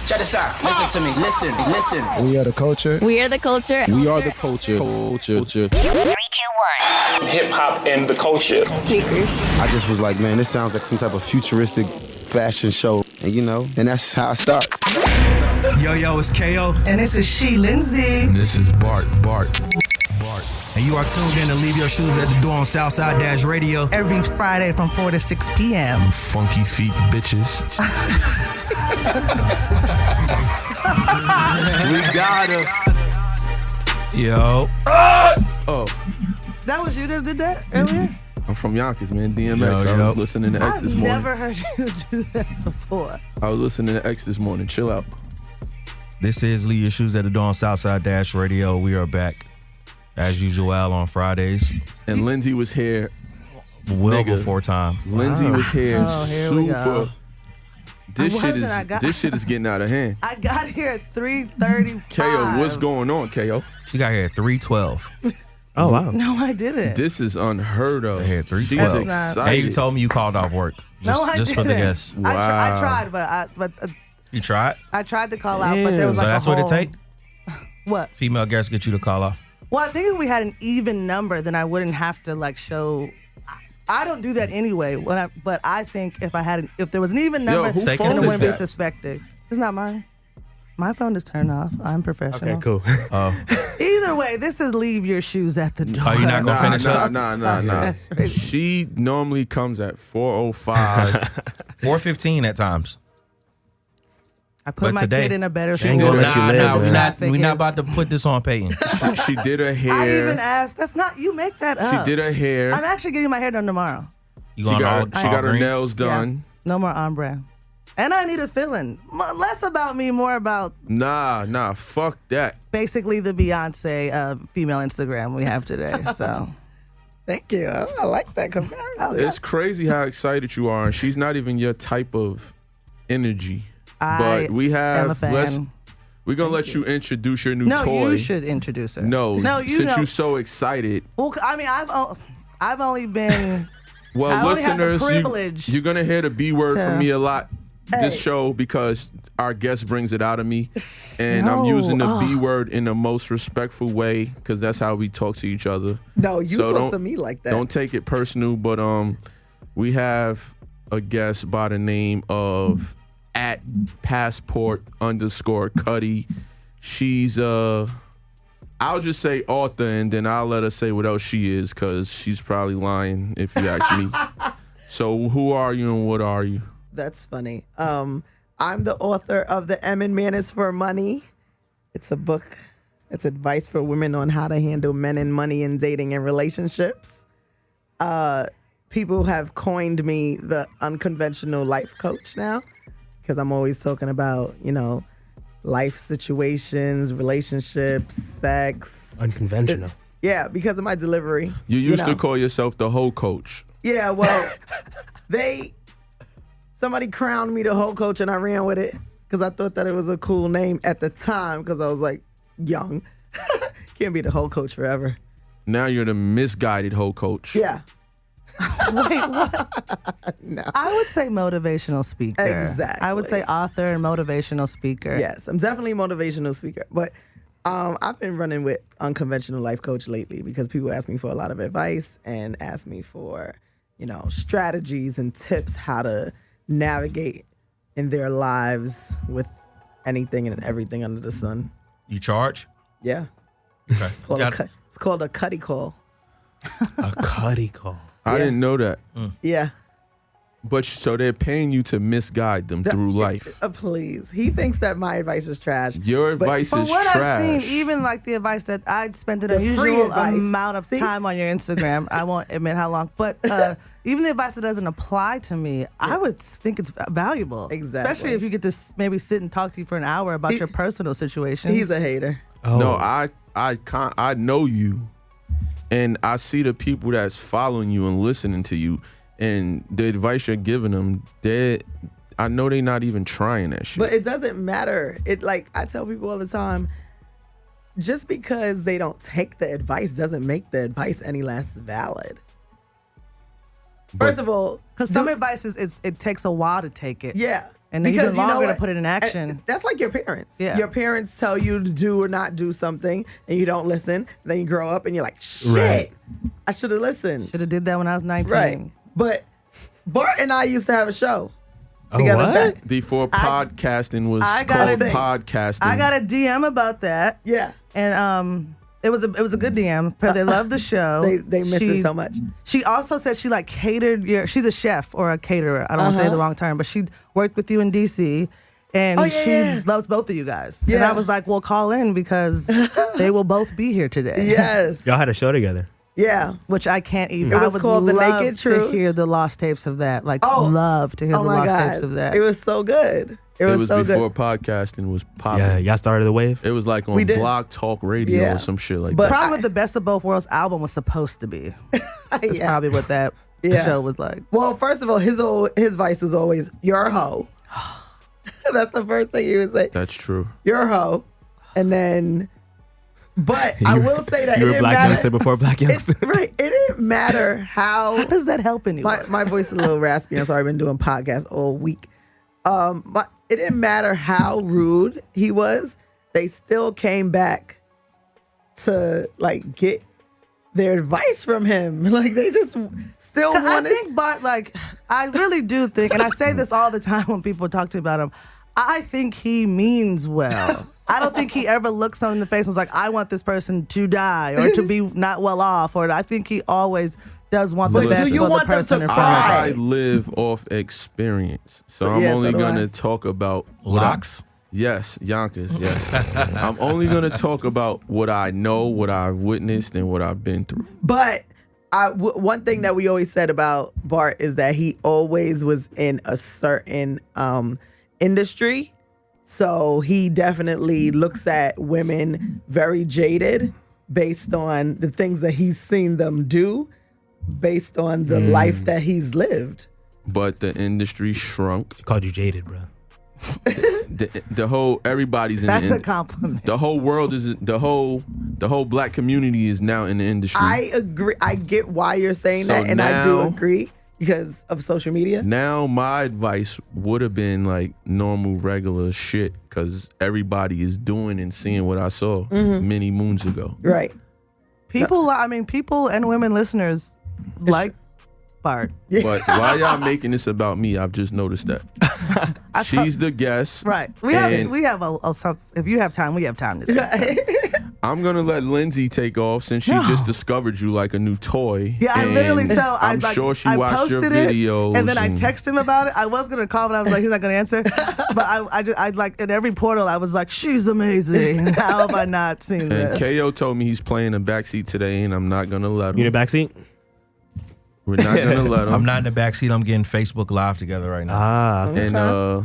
Check this out. Listen to me. Listen. We are the culture. We are the culture. We are the culture. Culture. 3, 2, 1. Hip hop and the culture. Sneakers. I just was like, man, this sounds like some type of futuristic fashion show. And and that's how it starts. Yo, it's KO. And this is She Lindsay. And this is Bart. And you are tuned in to Leave Your Shoes at the Door on Southside Dash Radio. Every Friday from 4 to 6 p.m. You funky feet bitches. We got her. Yo. Oh. That was you that did that earlier? I'm from Yonkers, man. DMX. Yo. I was listening to X this morning. I've never heard you do that before. I was listening to X this morning. Chill out. This is Leave Your Shoes at the Door on Southside Dash Radio. We are back, as usual, on Fridays. And Lindsay was here. Well before time. Lindsay was here. Here we go. Super. This shit is getting out of hand. I got here at 3:35. KO, what's going on, KO? She got here at 3:12. Oh, wow. No, I didn't. This is unheard of. Here at 3:12. She's That's excited. Hey, you told me you called off work. Just for the guests. Wow. I tried, but You tried? I tried to call out, but there was So like that's a whole... what it take? What? Female guests get you to call off? Well, I think if we had an even number, then I wouldn't have to show. I don't do that anyway. But I think if there was an even number, whose then phone it is wouldn't be that? suspected. It's not mine. My phone is turned off. I'm professional. Okay, cool. Either way, this is Leave Your Shoes at the Door. Oh, you're not gonna finish up? Nah. She normally comes at 4:05. 4:15 at times. I put But my today, kid in a better She ain't gonna school. let you live, man. We're not about to put this on Peyton. She did her hair. I even asked. That's not. You make that up. She did her hair. I'm actually getting my hair done tomorrow. You She going got her green? nails done. Yeah. No more ombre. And I need a fill-in. Less about me, more about Nah, fuck that. basically the Beyonce female Instagram we have today. So, thank you. I like that comparison. It's crazy how excited you are, and she's not even your type of energy. I But we have. am a fan. We're gonna let you introduce your new No, toy. you should introduce her. No, you since know. you're so excited. Well, I mean, I've only been. Well, I only have the listeners, privilege you're gonna hear the B word to- from me a lot this Hey. show because our guest brings it out of me, and I'm using the B word in the most respectful way because that's how we talk to each other. No, you So talk don't- to me like that. Don't take it personal, but we have a guest by the name of @passport_Cutty. She's I'll just say author, and then I'll let her say what else she is, because she's probably lying if you ask me. So who are you and what are you? That's funny. I'm the author of The M Man is for Money. It's a book. It's advice for women on how to handle men and money in dating and relationships. People have coined me the unconventional life coach now, because I'm always talking about, life situations, relationships, sex. Unconventional. Yeah, because of my delivery. You used to call yourself the whole coach. Yeah, well, somebody crowned me the whole coach and I ran with it because I thought that it was a cool name at the time because I was like young. Can't be the whole coach forever. Now you're the misguided whole coach. Yeah. Wait, what? No. I would say motivational speaker. Exactly. I would say author and motivational speaker. Yes, I'm definitely a motivational speaker. But I've been running with unconventional life coach lately because people ask me for a lot of advice and ask me for, strategies and tips how to navigate in their lives with anything and everything under the sun. You charge? Yeah. Okay. It's called a Cutty call. A Cutty call. I didn't know that. Yeah. But so they're paying you to misguide them through life. Please. He thinks that my advice is trash. Your advice From is what trash. I've seen, even like the advice that I'd spent an The free unusual advice. amount of time on your Instagram. I won't admit how long, but even the advice that doesn't apply to me, I would think it's valuable. Exactly. Especially if you get to maybe sit and talk to you for an hour about your personal situation. He's a hater. Oh. No, I know you, and I see the people that's following you and listening to you, and the advice you're giving them. I know they're not even trying that shit. But it doesn't matter. I tell people all the time, just because they don't take the advice doesn't make the advice any less valid. First of all, Because some advice it takes a while to take it. yeah. And then Because you're you know longer to what? put it in action. And that's like your parents. Yeah. Your parents tell you to do or not do something, and you don't listen. Then you grow up, and you're like, shit, Right. I should have listened. Should have did that when I was 19. Right. But Bart and I used to have a show Oh, together. what? back- Before podcasting was I got called it. podcasting. I got a DM about that. Yeah. And it was a good DM. They loved the show. They miss it so much. She also said she like catered she's a chef or a caterer. I don't want to say the wrong term, but she worked with you in DC. And Oh, yeah, she yeah. loves both of you guys. And Yeah. I was like, well, call in because they will both be here today. Yes. Y'all had a show together. Yeah. Which I can't even. It I was would called The love Naked to Truth. hear the lost tapes of that. Like, Oh. love to hear Oh the my lost God. tapes of that. It was so good. It was so before good. podcasting was popping. Yeah, y'all started the wave. It was like on We did. Blog Talk Radio Yeah. or some shit like But- that. Probably what the Best of Both Worlds album was supposed to be. That's Yeah. probably what that Yeah. show was like. Well, first of all, his vice was always, you're a hoe. That's the first thing he would say. That's true. You're a hoe. And then, but I will say that it You were a didn't black matter. youngster before black youngster. Right. It didn't matter how. How does that help anyone? My voice is a little raspy. I'm sorry. I've been doing podcasts all week. But it didn't matter how rude he was. They still came back to like get their advice from him. Like they just still I wanted. think Bart, like, I really do think, and I say this all the time when people talk to me about him, I think he means well. I don't think he ever looks someone in the face and was like, I want this person to die or to be not well off. Or I think he always does want the But best do you for the want them person to in front cry? of I him. live off experience. So I'm Yeah, so only do going I. to talk about what I- Locks. Yes, Yonkers, yes. I'm only going to talk about what I know, what I've witnessed, and what I've been through. But one thing that we always said about Bart is that he always was in a certain industry. So he definitely looks at women very jaded based on the things that he's seen them do, based on the life that he's lived. But the industry shrunk. Called you jaded, bro. The whole, everybody's in That's the a compliment. The whole world is, the whole black community is now in the industry. I agree. I get why you're saying So that, and I do now- agree because of social media. Now my advice would have been like normal, regular shit, because everybody is doing and seeing what I saw many moons ago. Right. People and women listeners like Bart. But why y'all making this about me? I've just noticed that. She's the guest. Right. And We have some, if you have time, we have time today. I'm gonna let Lindsay take off since she just discovered you like a new toy. Yeah, I And literally. So I'm sure she watched your posted videos. it, and then I texted him about it. I was gonna call, but I was like, he's not gonna answer. But I like in every portal, I was like, she's amazing. How have I not seen And this? KO told me he's playing a backseat today, and I'm not gonna let him. You in the backseat? We're not gonna let him. I'm not in the backseat. I'm getting Facebook Live together right now. Ah. And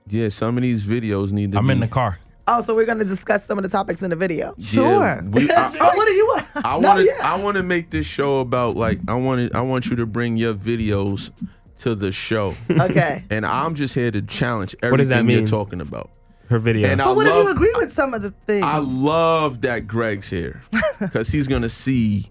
yeah, some of these videos need to. I'm be, in the car. Oh, so we're going to discuss some of the topics in the video. Sure. Yeah, Oh, what do you want? I want to make this show about like I want you to bring your videos to the show, Okay. and I'm just here to challenge What does that everything you're mean? talking about. Her video. And So what if you agree with some of the things? I love that Greg's here because he's gonna see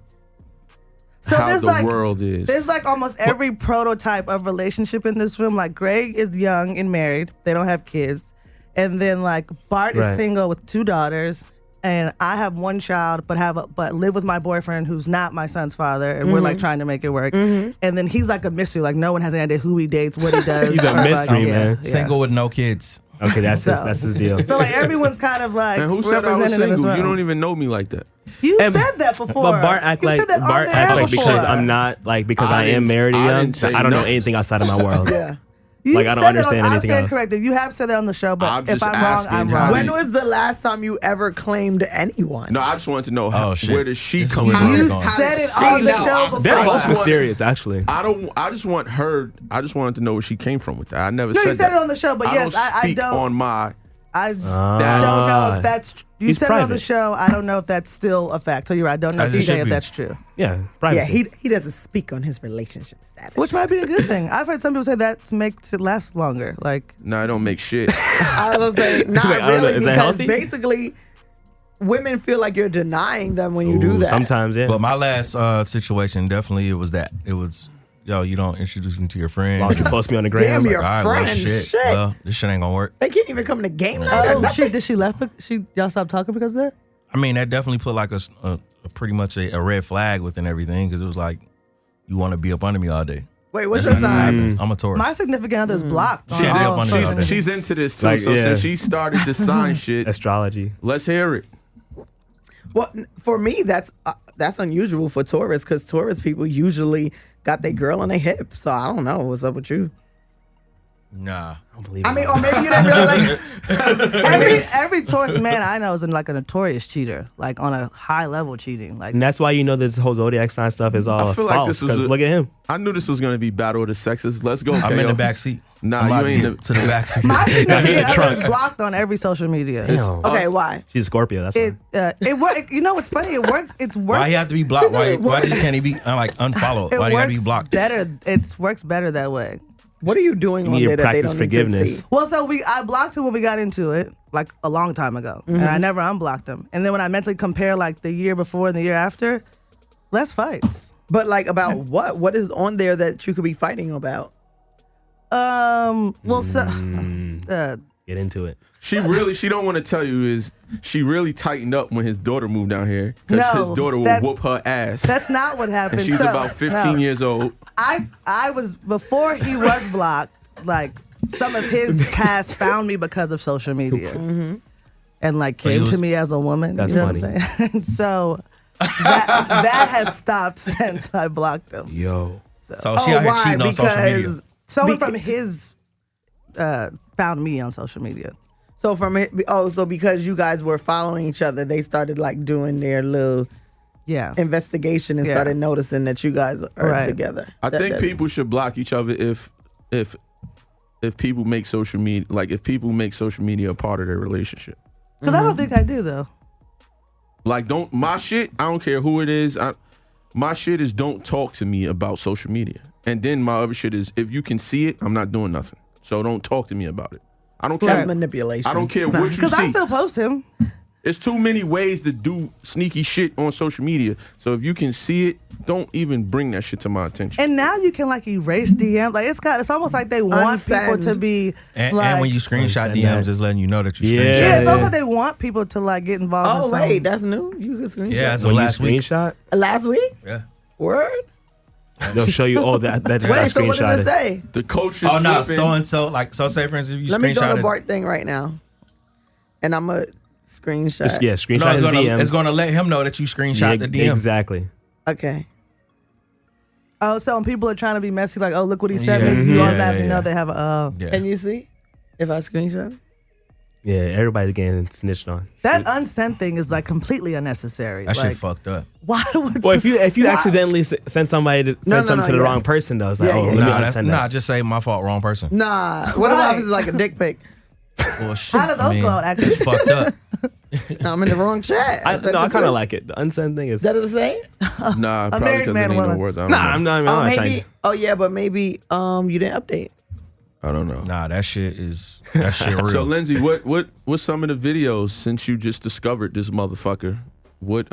So how there's the like world is. there's like almost every prototype of relationship in this room. Like Greg is young and married; they don't have kids, and then like Bart is Right. single with 2 daughters, and I have 1 child, but live with my boyfriend who's not my son's father, and we're like trying to make it work. And then he's like a mystery; like no one has any idea who he dates, what he does. He's a or, like, mystery, man. Single with no kids. Okay, that's his deal. So like everyone's kind of like and who said I was represented in this single? You room. don't even know me like that. You And- said that before. But Bart act You like said that on Bart the act air like because before. I'm not like because I I am didn't- married I young. didn't say I don't know no. anything outside of my world. Yeah. You Like, I don't said that understand on, anything I stand else. corrected. You have said that on the show, but I'm if just I'm wrong, asking I'm how wrong. many- When was the last time you ever claimed anyone? No, I just wanted to know how, Oh, shit. where does she This is come where from? this You is going. said it How on the does she show know? before. They're both I- mysterious, actually. I just want her. I just wanted to know where she came from with that. I never No, said you said that. it on the show, but I yes, don't I speak don't. on my. I That- don't know if that's. You He's said it on the private. show. I don't know if that's still a fact. So you're right. I don't know As it today should if be. that's true. Yeah, privacy. Yeah, he doesn't speak on his relationship status. Which might be a good thing. I've heard some people say that makes it last longer. Like, No, I don't make shit. I was gonna say not Wait, I don't know, really is that because healthy? basically women feel like you're denying them when you do Ooh, that. Sometimes, yeah. But my last situation, definitely, it was that. It was yo, you don't introduce me to your friend. Why don't you post me on the gram? Damn, Like, your All right, well, friend. shit. Shit. Well, this shit ain't gonna work. They can't even come to game night. Oh, did she left? Y'all stopped talking because of that? I mean, that definitely put like a pretty much a red flag within everything because it was like, you want to be up under me all day. Wait, what's That's your not gonna sign? happen. I'm a Taurus. My significant other's blocked. on She's all up on social it. media. She's into this too. Like, so yeah. since she started the sign shit, Astrology. let's hear it. Well, for me, that's unusual for Taurus because Taurus people usually got their girl on their hip. So I don't know what's up with you. Nah. I don't believe I it. mean, or maybe you didn't really like. Every Taurus man I know is like a notorious cheater, like on a high level cheating. Like And that's why you know this whole zodiac sign stuff is all I feel like false. this was 'cause a- look at him. I knew this was gonna be battle of the sexes. Let's go. I'm in KO. the back seat. Nah, I'm you about ain't to the- get to the back seat. my in the significant other trunk. is blocked on every social media. Damn. Okay, why? She's a Scorpio. That's It why. it works. You know what's funny? It works. It's worked. Why he have to be blocked? She said Why it just can't he be like unfollowed? It Why do you have to works be blocked? better. It works better that way. What are you doing You on need to there that they practice don't forgiveness. need to see? Well, so I blocked him when we got into it, like a long time ago, and I never unblocked him. And then when I mentally compare like the year before and the year after, less fights. But like about what? What is on there that you could be fighting about? Well, so Get into it. She don't want to tell you is she really tightened up when his daughter moved down here because No, his daughter will that- whoop her ass. that's not what happened. And she's So, about 15 no. years old. I was before he was blocked. Like some of his past found me because of social media, and like he came to was- me as a woman. That's you know what funny. I'm saying? So that has stopped since I blocked him. Yo. So she out here cheating on social media. Someone from his found me on social media. So from it, so because you guys were following each other, they started like doing their little Yeah. investigation and Yeah. started noticing that you guys are Right. together. I think That's- people should block each other if people make social media a part of their relationship. Because I don't think I do though. Like my shit, I don't care who it is. My shit is don't talk to me about social media. And then my other shit is if you can see it, I'm not doing nothing. So don't talk to me about it. I don't care. That's manipulation. I don't care what you Because I see. still post him. It's too many ways to do sneaky shit on social media. So if you can see it, don't even bring that shit to my attention. And now you can like erase DM. Like it's almost like they want people to Unsend. be And like, when you screenshot Unsend DMs, that. it's letting you know that you Yeah. screenshot. yeah, it's almost like they want people to like get involved. Oh in wait, something. that's new. You can screenshot. Yeah, so When you last week. screenshot, Last week? Yeah. Word? they'll show you, oh, that just got Wait, so what did it screenshotted. say? The coach is Oh no, slipping. so and so, like so. Say for instance, if you Let me go to screenshot Bart thing right now. And I'm a screenshot. Just, yeah, screenshot no, his DMs. it's gonna let him know that you screenshot the DM. Exactly. Okay. Oh, so when people are trying to be messy, like, oh, look what he sent Yeah. me, you Yeah, automatically yeah, know yeah. they have a. Yeah. And you see? If I screenshot it? Yeah, everybody's getting snitched on. That unsent thing is like completely unnecessary. That like, shit fucked up. why would? Well, if you Why? accidentally send somebody to send No, something to the yeah. wrong person, though, it's like, Yeah, oh, yeah. let me Nah, unsend that. just say my fault, wrong person. Nah. What Right. if it's like a dick pic? Bullshit. How do those go out, actually? It's fucked up. I'm in the wrong chat. I sent kind it to- of like it. The unsend thing is. Is that what it say? Nah, probably married because man it ain't no wanna- words. I don't Nah, know. I'm not Oh, trying maybe. to. Oh, yeah, but maybe you didn't update. I don't know. Nah, that shit real. So Lindsay, what's some of the videos since you just discovered this motherfucker? What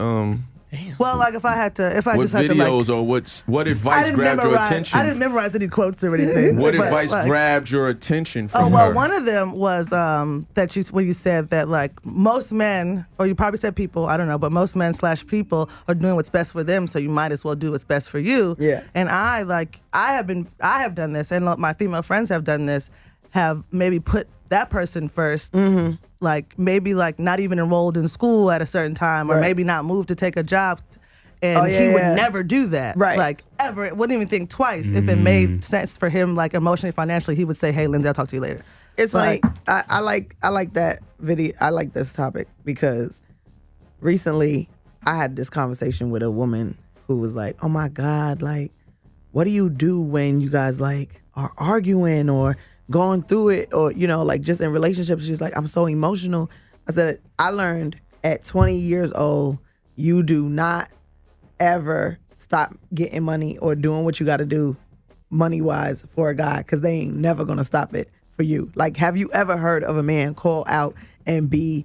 Well, like if I just had to like. videos or what I advice didn't grabbed your memorize. attention? I didn't memorize any quotes or anything. What but, advice like- grabbed your attention from Oh well, her? one of them was that when you said that like most men, or you probably said people, I don't know, but most men / people are doing what's best for them, so you might as well do what's best for you. Yeah. And I have done this, and my female friends have done this, have maybe put that person 1st, like maybe like not even enrolled in school at a certain time, or Right. maybe not moved to take a job. And Oh, yeah, he would yeah. never do that. Right. Like ever. Wouldn't even think twice. If it made sense for him, like emotionally, financially, he would say, hey, Lindsay, I'll talk to you later. It's But- funny. I like that video. I like this topic because recently I had this conversation with a woman who was like, "Oh my God, like, what do you do when you guys like are arguing or going through it, or like just in relationships?" She's like, "I'm so emotional." I said, "I learned at 20 years old, you do not ever stop getting money or doing what you got to do money wise for a guy, because they ain't never gonna stop it for you. Like, have you ever heard of a man call out and be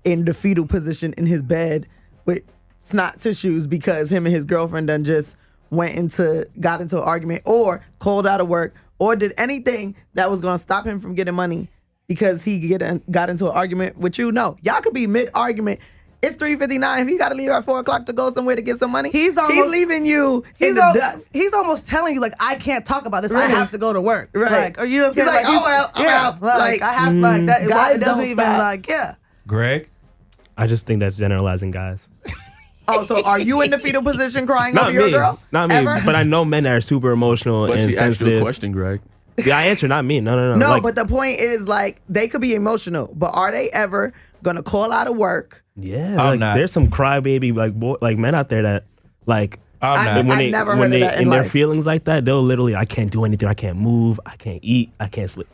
in the fetal position in his bed with snot tissues because him and his girlfriend done just got into an argument or called out of work or did anything that was going to stop him from getting money because he got into an argument with you. No, y'all could be mid-argument. It's 3:59. If he got to leave at 4 o'clock to go somewhere to get some money, he's leaving you in the dust. He's almost telling you, like, I can't talk about this. Right. I have to go to work. Right. Like, or you know what I'm saying? He's like, oh, well, I'm out. Like, I have, like, that. Guys It doesn't don't even, stop. like, yeah. Greg? I just think that's generalizing guys. Oh, so are you in the fetal position crying Not over your me. girl? Not me. Ever? But I know men that are super emotional But and she asked you a sensitive. question, Greg. Yeah, I answer, not me. No. No, Like, but the point is, like, they could be emotional, but are they ever going to call out of work? yeah, I'm like, not. there's some crybaby like men out there that like I'm not. I never heard when of they that in their life. feelings like that, they'll literally, I can't do anything, I can't move, I can't eat, I can't sleep.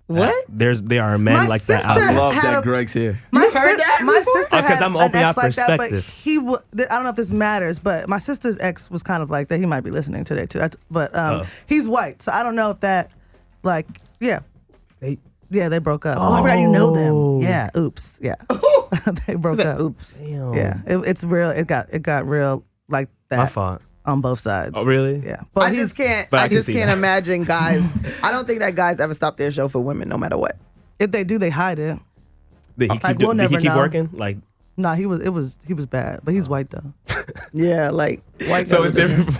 What? There are men My like that out sister- there. Love had that a- Greg's here. My heard that my before? sister Because had I'm an opening ex out like that, but perspective. I don't know if this matters, but my sister's ex was kind of like that. He might be listening today too. But he's white, so I don't know if that, like, yeah. They broke up. Oh, I forgot you know them. Yeah, oops. Yeah, they broke up. Oops. Damn. Yeah, it's real. It got real like that. My fault. On both sides. Oh, really? Yeah, but I just can't. but I I can just see can't that. imagine guys. I don't think that guys ever stop their show for women, no matter what. if they do, they hide it. Did he Like, keep, we'll did he never keep know. working? Like, No, he was bad, but he's white though. Yeah, like white. so guys it's are different.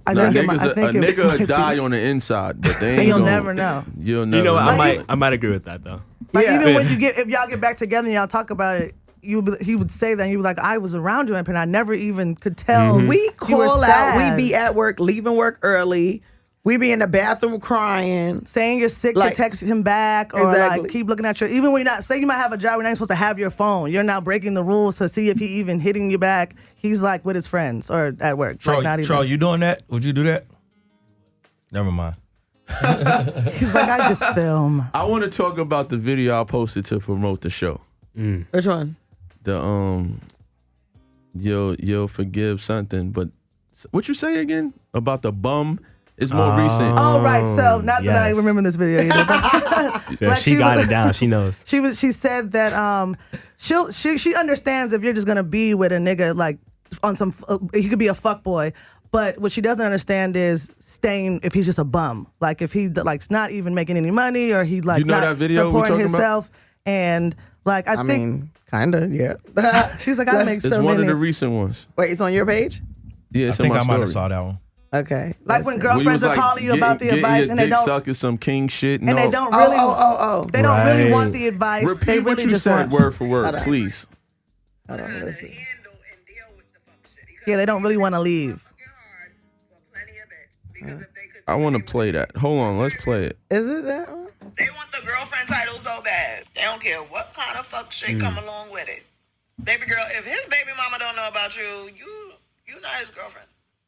I Nah, think it might- I a think it nigga might be- die on the inside, but they ain't And you'll gonna- never know. You'll never You know what? know. I might agree with that though. Like Yeah. even when if y'all get back together and y'all talk about it, he would say that and you were like, I was around you, and I never even could tell. Mm-hmm. We you were call out. sad. We be at work, leaving work early. We be in the bathroom crying. saying you're sick Like- to text him back or Exactly. like keep looking at your, even when you're not, say you might have a job, you're not supposed to have your phone. You're now breaking the rules to see if he even hitting you back. He's like with his friends or at work. Like not Troll, even. you doing that? Would you do that? Never mind. He's like, I just film. I want to talk about the video I posted to promote the show. Which one? The you'll forgive something, but what you say again about the bum is more recent. Oh, right. So not that I yes. remember this video either. But Yeah, like, she got was- it down. She knows. She said that she understands if you're just gonna be with a nigga like on some he could be a fuck boy, but what she doesn't understand is staying if he's just a bum, like if he like's not even making any money or he like You know not that video we're supporting talking about? himself and like I think mean, kinda. Yeah. she's like I make It's so one many of the recent ones. Wait, it's on your page? Yeah, I it's think in my I might story. have saw that one. Okay. like when Listen. When you girlfriends was, are like, calling you about the getting advice your and they dick don't sucked is some king shit. and they don't Oh, really oh. they don't really Right. want the advice. Repeat they what really you just said want word for word, Hold on. please. Hold on, let's see. yeah they don't really want to leave. I want to play that. Hold on, let's play it. Is it that one? They want the girlfriend title so bad. They don't care what kind of fuck shit come along with it. Baby girl, if his baby mama don't know about you, you not his girlfriend.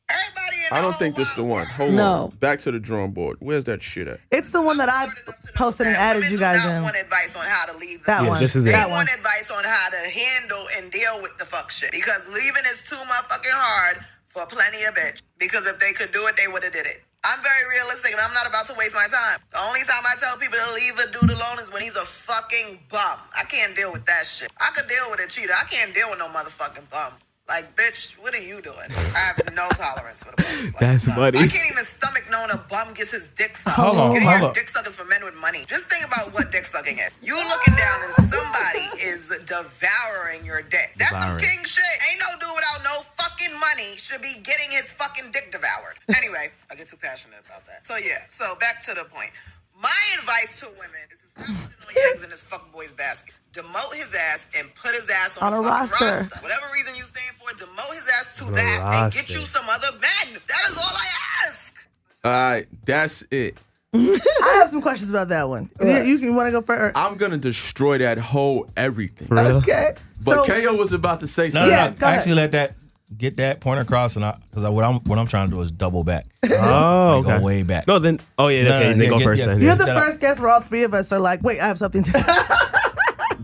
Everybody in the I don't whole think this is the one. wide Hold No. on. Back to the drawing board. Where's that shit at? It's the one that I posted and added you guys Women do in. not want advice on how to leave the That fuck one. this is They it. That want one. advice on how to handle and deal with the fuck shit. Because leaving is too motherfucking hard for plenty of bitch. Because if they could do it, they would have did it. I'm very realistic and I'm not about to waste my time. The only time I tell people to leave a dude alone is when he's a fucking bum. I can't deal with that shit. I could deal with a cheater. I can't deal with no motherfucking bum. Like, bitch, what are you doing? I have no tolerance for the bums. Like, That's no. funny. I can't even stomach knowing a bum gets his dick sucked. Hold on, Getting hold your on. dick suckers for men with money. Just think about what dick sucking is. You looking down and somebody is devouring your dick. That's some Devouring. king shit. Ain't no dude without no fucking money should be getting his fucking dick devoured. Anyway, I get too passionate about that. So yeah, so back to the point. My advice to women is to stop putting all your eggs in this fuckboy's basket. Demote his ass and put his ass on On a fucking roster. Whatever reason you stand for, demote his ass to that and get you some other men. That is all I ask. All right, that's it. I have some questions about that one. You can want to go first. I'm gonna destroy that whole everything. For real? Okay. But So- KO was about to say No, something. Yeah, no, go no. ahead. Actually, let that get that point across, and because what I'm trying to do is double back. Oh, Like, go okay. way back. No, then. Oh yeah. No, Okay, no, they yeah, go yeah, first. yeah. Then. You're the Shut up. first guest where all three of us are like, wait, I have something to say.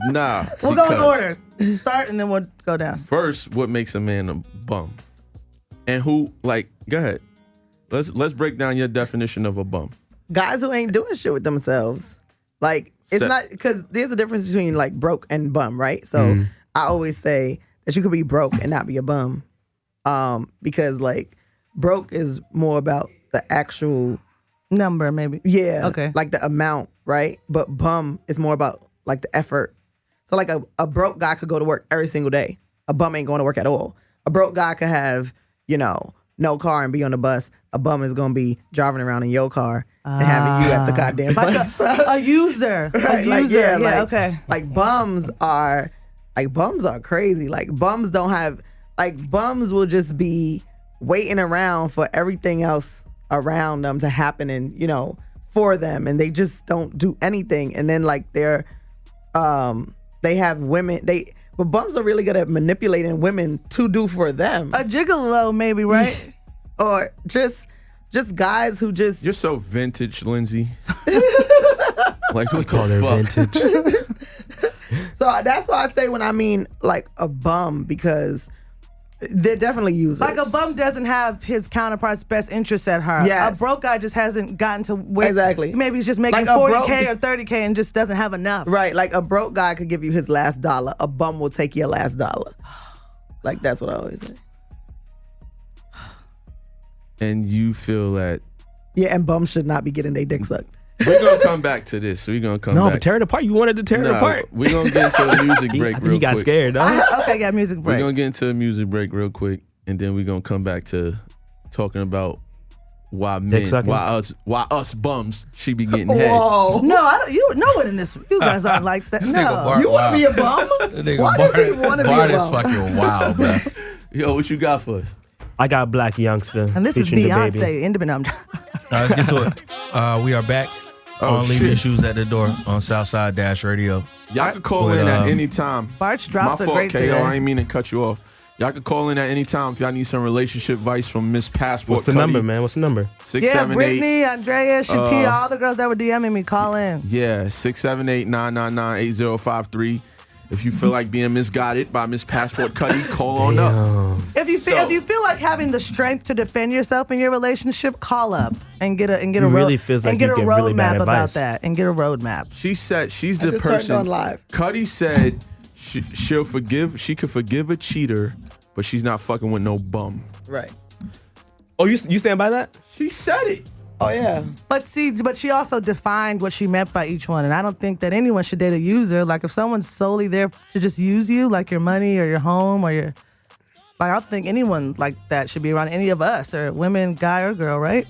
Nah. We'll go in because order. Start and then we'll go down. First, what makes a man a bum? And who, like, go ahead. Let's break down your definition of a bum. Guys who ain't doing shit with themselves. Like, it's So- not, because there's a difference between like broke and bum, right? So I always say that you could be broke and not be a bum. Because like broke is more about the actual number, maybe. Yeah. Okay. Like the amount, right? But bum is more about like the effort. So like a broke guy could go to work every single day. A bum ain't going to work at all. A broke guy could have, no car and be on the bus. A bum is going to be driving around in your car and having you at the goddamn bus. A user. Right, A like, user. yeah, Yeah, like, okay. Like bums are crazy. Like bums don't have, like bums will just be waiting around for everything else around them to happen and, for them. And they just don't do anything. And then like they have women, but bums are really good at manipulating women to do for them. A gigolo, maybe, right? Or just guys who just... You're so vintage, Lindsay. Like, what Call the her fuck? vintage. So that's why I say when I mean like a bum, because they're definitely users. Like a bum doesn't have his counterpart's best interests at heart. Yes. A broke guy just hasn't gotten to where Exactly. maybe he's just making Like a 40K or 30K and just doesn't have enough. Right, like a broke guy could give you his last dollar. A bum will take your last dollar. Like that's what I always say. And you feel that Yeah, and bums should not be getting their dick sucked. we're gonna come back to this. We're gonna come No, back. but tear it apart. You wanted to tear it apart. We're gonna get into a music I break think real he got quick. scared, dog. Okay, got music We're break. gonna get into a music break real quick, and then we're gonna come back to talking about why Dick sucking? why us bums should be getting head. Whoa. No, I don't, no one in this. You guys aren't like that. This nigga No. Bart You want to wild. be a bum? That nigga Why Bart, does he want to be Bart a is bum? fucking wild, bro. Yo, what you got for us? I got Black Youngster. And this is featuring DaBaby. Beyonce, independent. All right, let's get to it. We are back Oh, on Leave shit. Your Shoes at the Door on Southside Dash Radio. Y'all can call But, in at any time. Bart's drops My are fault, great KO. today. I ain't mean to cut you off. Y'all can call in at any time if y'all need some relationship advice from Miss Passport. What's the Cutty. number, man? What's the number? 678. Brittany, Andrea, Shatia, all the girls that were DMing me, call in. Yeah, 678-999-8053. If you feel like being misguided by Miss Passport Cutty, call on up. If you feel like having the strength to defend yourself in your relationship, call up and get a really feels like and get you a give really roadmap bad about advice. that and get a roadmap. She said she's I the just turned person. on live. Cutty said she could forgive a cheater, but she's not fucking with no bum. Right. Oh, you stand by that? She said it. Oh, yeah. But she also defined what she meant by each one, and I don't think that anyone should date a user. Like if someone's solely there to just use you, like your money or your home or your, like I don't think anyone like that should be around any of us or women, guy or girl, right?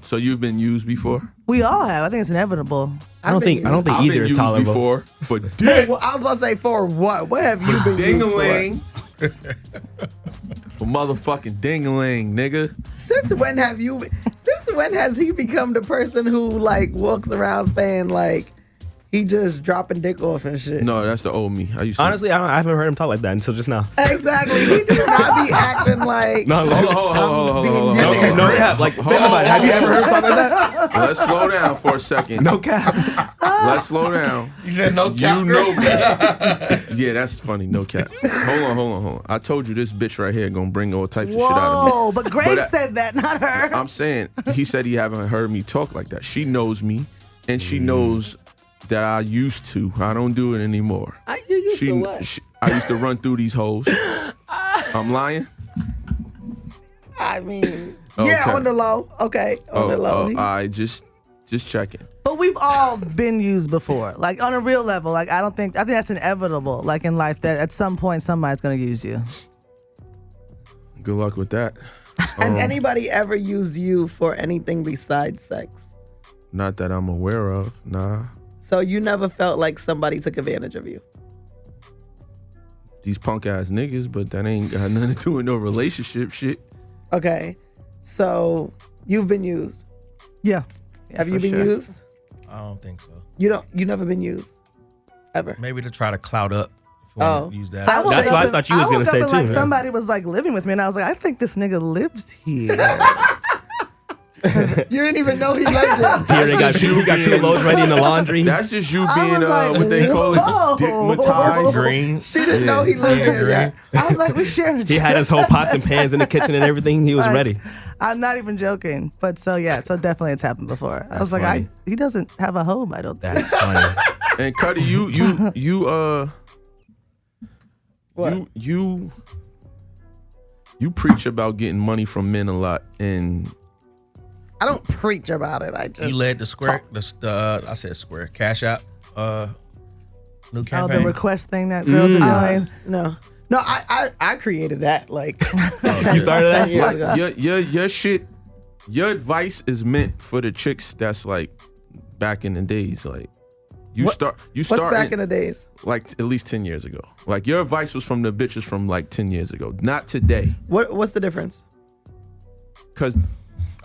So you've been used before? We all have. I think it's inevitable. I don't think I've either been is used tolerable. before for dick. Well, I was about to say for what? What have you been used for? Ding-a-ling. For motherfucking ding-a-ling, nigga. Since when has he become the person who like walks around saying like he just dropping dick off and shit? No, that's the old me. I used to. Honestly, I haven't heard him talk like that until just now. Exactly. He does not be acting like No, Hold on. being no cap. Like, think about it. Have you ever heard him talk like that? Let's slow down for a second. No cap. Let's slow down. You said no cap. You know that. Yeah, that's funny. No cap. Hold on. I told you this bitch right here gonna bring all types of shit out of me. Whoa, but Greg But I- said that, not her. I'm saying, he said he haven't heard me talk like that. She knows me, and she knows that I used to. I don't do it anymore. you used to what? I used to run through these hoes. I'm lying? I mean, Okay. yeah, on the low. Okay, on the low. I just checking. But we've all been used before, like on a real level. Like I think that's inevitable. Like in life, that at some point somebody's gonna use you. Good luck with that. Has anybody ever used you for anything besides sex? Not that I'm aware of. Nah. So you never felt like somebody took advantage of you? These punk ass niggas, but that ain't got nothing to do with no relationship shit. Okay, so you've been used. Yeah. Have you for been sure. used? I don't think so. You never been used ever. Maybe to try to clout up. If you Oh. want to use that. I woke That's up what I and- thought you was gonna woke say, up and, like too. somebody was like living with me, and I was like, I think this nigga lives here. You didn't even know he lived there. Here they got two. We got two loads ready in the laundry. That's just you I being was like, what they call whoa. it, dickmatized. Green. She didn't know he lived there yet. I was like, we sharing. He had his whole pots and pans in the kitchen and everything. He was Like, ready. I'm not even joking, but so definitely it's happened before. I was like, funny. he doesn't have a home. I don't think. That's funny. And Cutty, you you preach about getting money from men a lot, and I don't preach about it. I just You led the square. I said square. Cash App. New Oh, campaign. the request thing that girls are doing. no. I created that like You started that? 10 years like ago. your shit, your advice is meant for the chicks that's like back in the days. Like you start What's back in the days? like at least 10 years ago. Like your advice was from the bitches from like 10 years ago, not today. What's the difference? Cause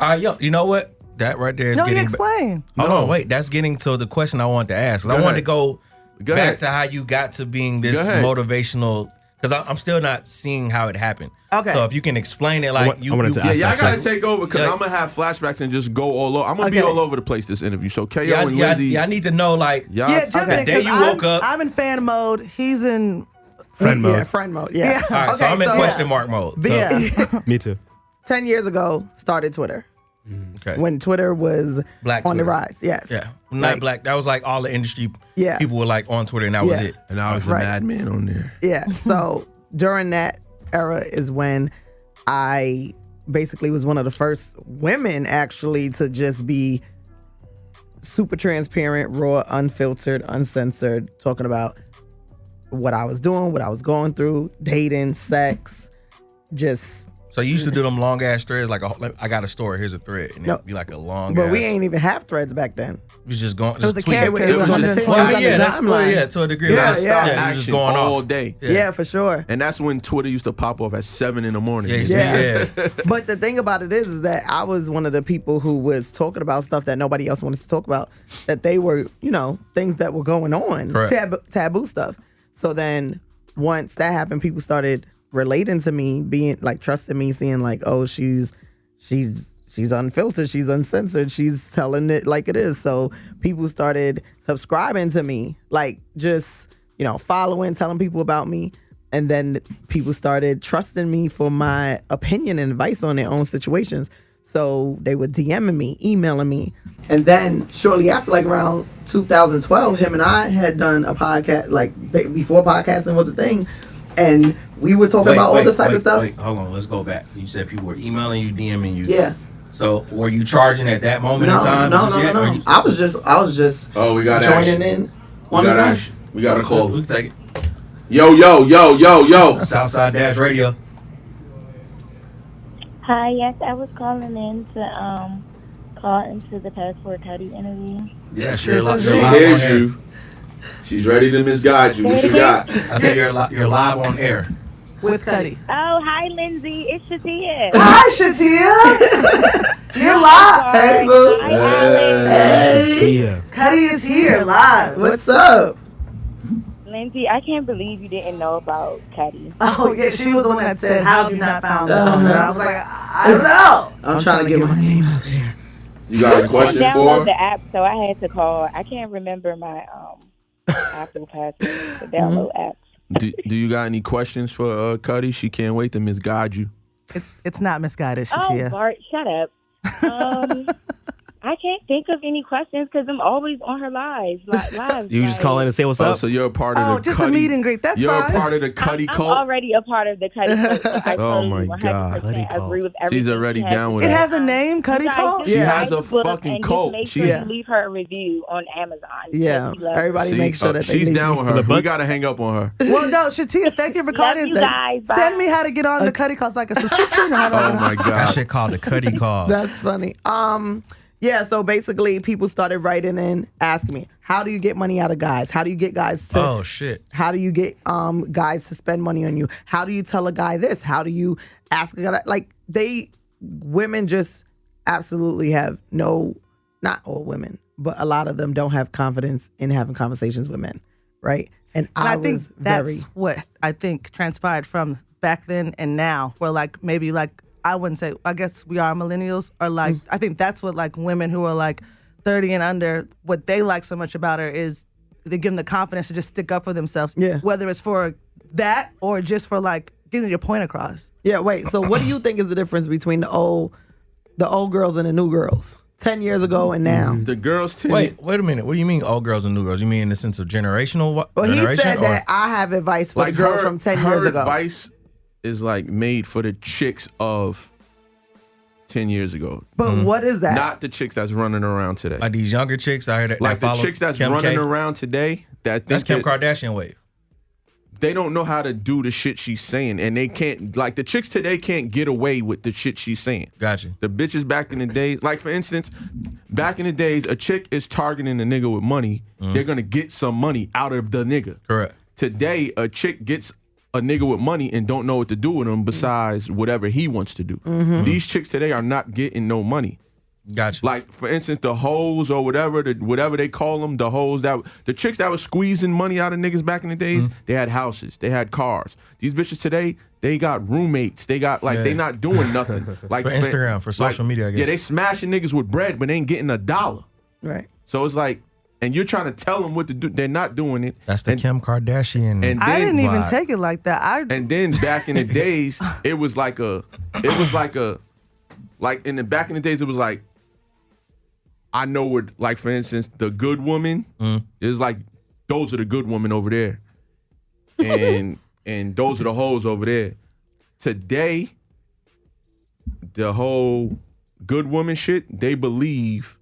Yo, you know what? That right there is No, you getting. explain. Hold No. on, wait. That's getting to the question I wanted to ask. I Go wanted ahead. to go Go back ahead. to how you got to being this Go ahead. motivational. Because I'm still not seeing how it happened. Okay. So if you can explain it, like I wanted to yeah, ask y'all that gotta too. take over because Yeah. I'm gonna have flashbacks and just go all over. I'm gonna be Okay. all over the place this interview. So KO Yeah, and yeah, Lizzie, yeah, I need to know, like, y'all, Yeah, jump Okay. in The day because you woke up- I'm in fan mode. He's in. Friend mode. Yeah, friend mode. Yeah. Yeah. all right, so I'm in so- question mark mode. So, Yeah. Me too. 10 years ago, started Twitter. okay. When Twitter was Black on the Twitter. rise. Yes. Yeah, not Like- black. That was like all the industry Yeah. people were like on Twitter, and that was Yeah. it. and I was Right. a madman on there. Yeah. So during that era is when I basically was one of the first women actually to just be super transparent, raw, unfiltered, uncensored, talking about what I was doing, what I was going through, dating, sex, just. So you used to do them long ass threads, like I got a story. Here's a thread, and No. it'd be like a long. But ass, we ain't even have threads back then. It was just going. It was just a tweeting. character. It was on the Well, it was Well, on yeah, the that's timeline. yeah, to a degree. Yeah, That's- yeah. it was Action just going all off. day. Yeah, for sure. And that's when Twitter used to pop off at 7 in the morning. Yeah. But the thing about it is that I was one of the people who was talking about stuff that nobody else wanted to talk about, that they were, things that were going on, Correct. taboo stuff. So then once that happened, people started relating to me, being like trusting me, seeing like, oh, she's unfiltered, she's uncensored, she's telling it like it is. So people started subscribing to me, like just, following, telling people about me. And then people started trusting me for my opinion and advice on their own situations. So they were DMing me, emailing me. And then shortly after, like around 2012, him and I had done a podcast, like before podcasting was a thing. And we were talking about all this type of stuff. Wait, hold on, let's go back. You said people were emailing you, DMing you. Yeah. So were you charging at that moment in time? No. Just yet, or you- I was just Oh, we got joining action. in. We got action. We got a call. We can take it. Yo. Southside Dash Radio. Hi, yes, I was calling in to call into the Passport Cutty interview. Yeah, This is She it. live hears on air. you. She's ready to misguide you. What you got? I said you're live on air. With Cutty. Oh, hi, Lindsay. It's Shatia. Hi, Shatia. You're live. Hey, boo. Hi, Alex. Hey. Yeah. Cutty is here live. What's up? Lindsay, I can't believe you didn't know about Cutty. Oh, yeah, she was the one that said, how have you not found this one? And I was like, I don't know. I'm trying to get my name out there. You got a I question downloaded for? the app, so I had to call. I can't remember my Apple password to download apps. Do you got any questions for Cutty? She can't wait to misguide you. It's not misguided, Oh, Shatia. Bart, shut up. I can't think of any questions because I'm always on her lives. You just call in and say what's Oh, up? so you're a part of Oh, the just Cutty. a meet and greet. That's You're fine. a part of the Cutty I'm cult. already a part of the Cutty cult. So I Oh, totally my 100% God. Cutty cult. agree with everything. She's already she has down to with It say. that. has a name, Cutty You guys Call? just She write has a the book fucking and cult. Just make She's- sure you leave her a review on Amazon. Yeah, She loves everybody See, make sure that they she's leave down me. with her. The We book? gotta hang up on her. Well, no, Shatia, thank you for calling. you guys. Bye. Send me how to get on the Cutty Call, like a subscription. Or how to Oh my That God. shit called the Cutty call. That's funny. Yeah, so basically people started writing in asking me, how do you get money out of guys? How do you get guys to Oh shit. how do you get guys to spend money on you? How do you tell a guy this? How do you ask a guy that? Like women just absolutely have not all women, but a lot of them don't have confidence in having conversations with men, right? And And I think was that's what I think transpired from back then and now, where maybe I wouldn't say, I guess we are millennials, or I think that's what women who are 30 and under, what they like so much about her is they give them the confidence to just stick up for themselves. Yeah. Whether it's for that or just for getting your point across. Yeah, wait. So what do you think is the difference between the old girls and the new girls? 10 years ago and now. The girls tend Wait a minute. What do you mean old girls and new girls? You mean in the sense of generational Well, he generation? said that I have advice for the girls from 10 years ago. Her advice is like made for the chicks of 10 years ago. But what is that? Not the chicks that's running around today. Like these younger chicks out here that Like the follow chicks that's Kim running K. around today that That's think Kim Kardashian wave. they don't know how to do the shit she's saying, and they can't. Like the chicks today can't get away with the shit she's saying. Gotcha. The bitches back in the days, like for instance, back in the days, a chick is targeting a nigga with money. They're gonna get some money out of the nigga. Correct. Today, a chick gets a nigga with money and don't know what to do with him besides whatever he wants to do. These chicks today are not getting no money. Gotcha. Like for instance, the hoes or whatever they call them, the chicks that was squeezing money out of niggas back in the days, they had houses, they had cars. These bitches today, they got roommates, they got they not doing nothing. Like for Instagram, for social media, I guess. Yeah, they smashing niggas with bread, but they ain't getting $1. Right. So it's like, and you're trying to tell them what to do. They're not doing it. That's the Kim Kardashian. And I then didn't even vibe. take it like that. And then back in the days, it was like in the back in the days, it was like, I know what, like for instance, the good woman is like, those are the good women over there. And those are the hoes over there. Today, the whole good woman shit, they believe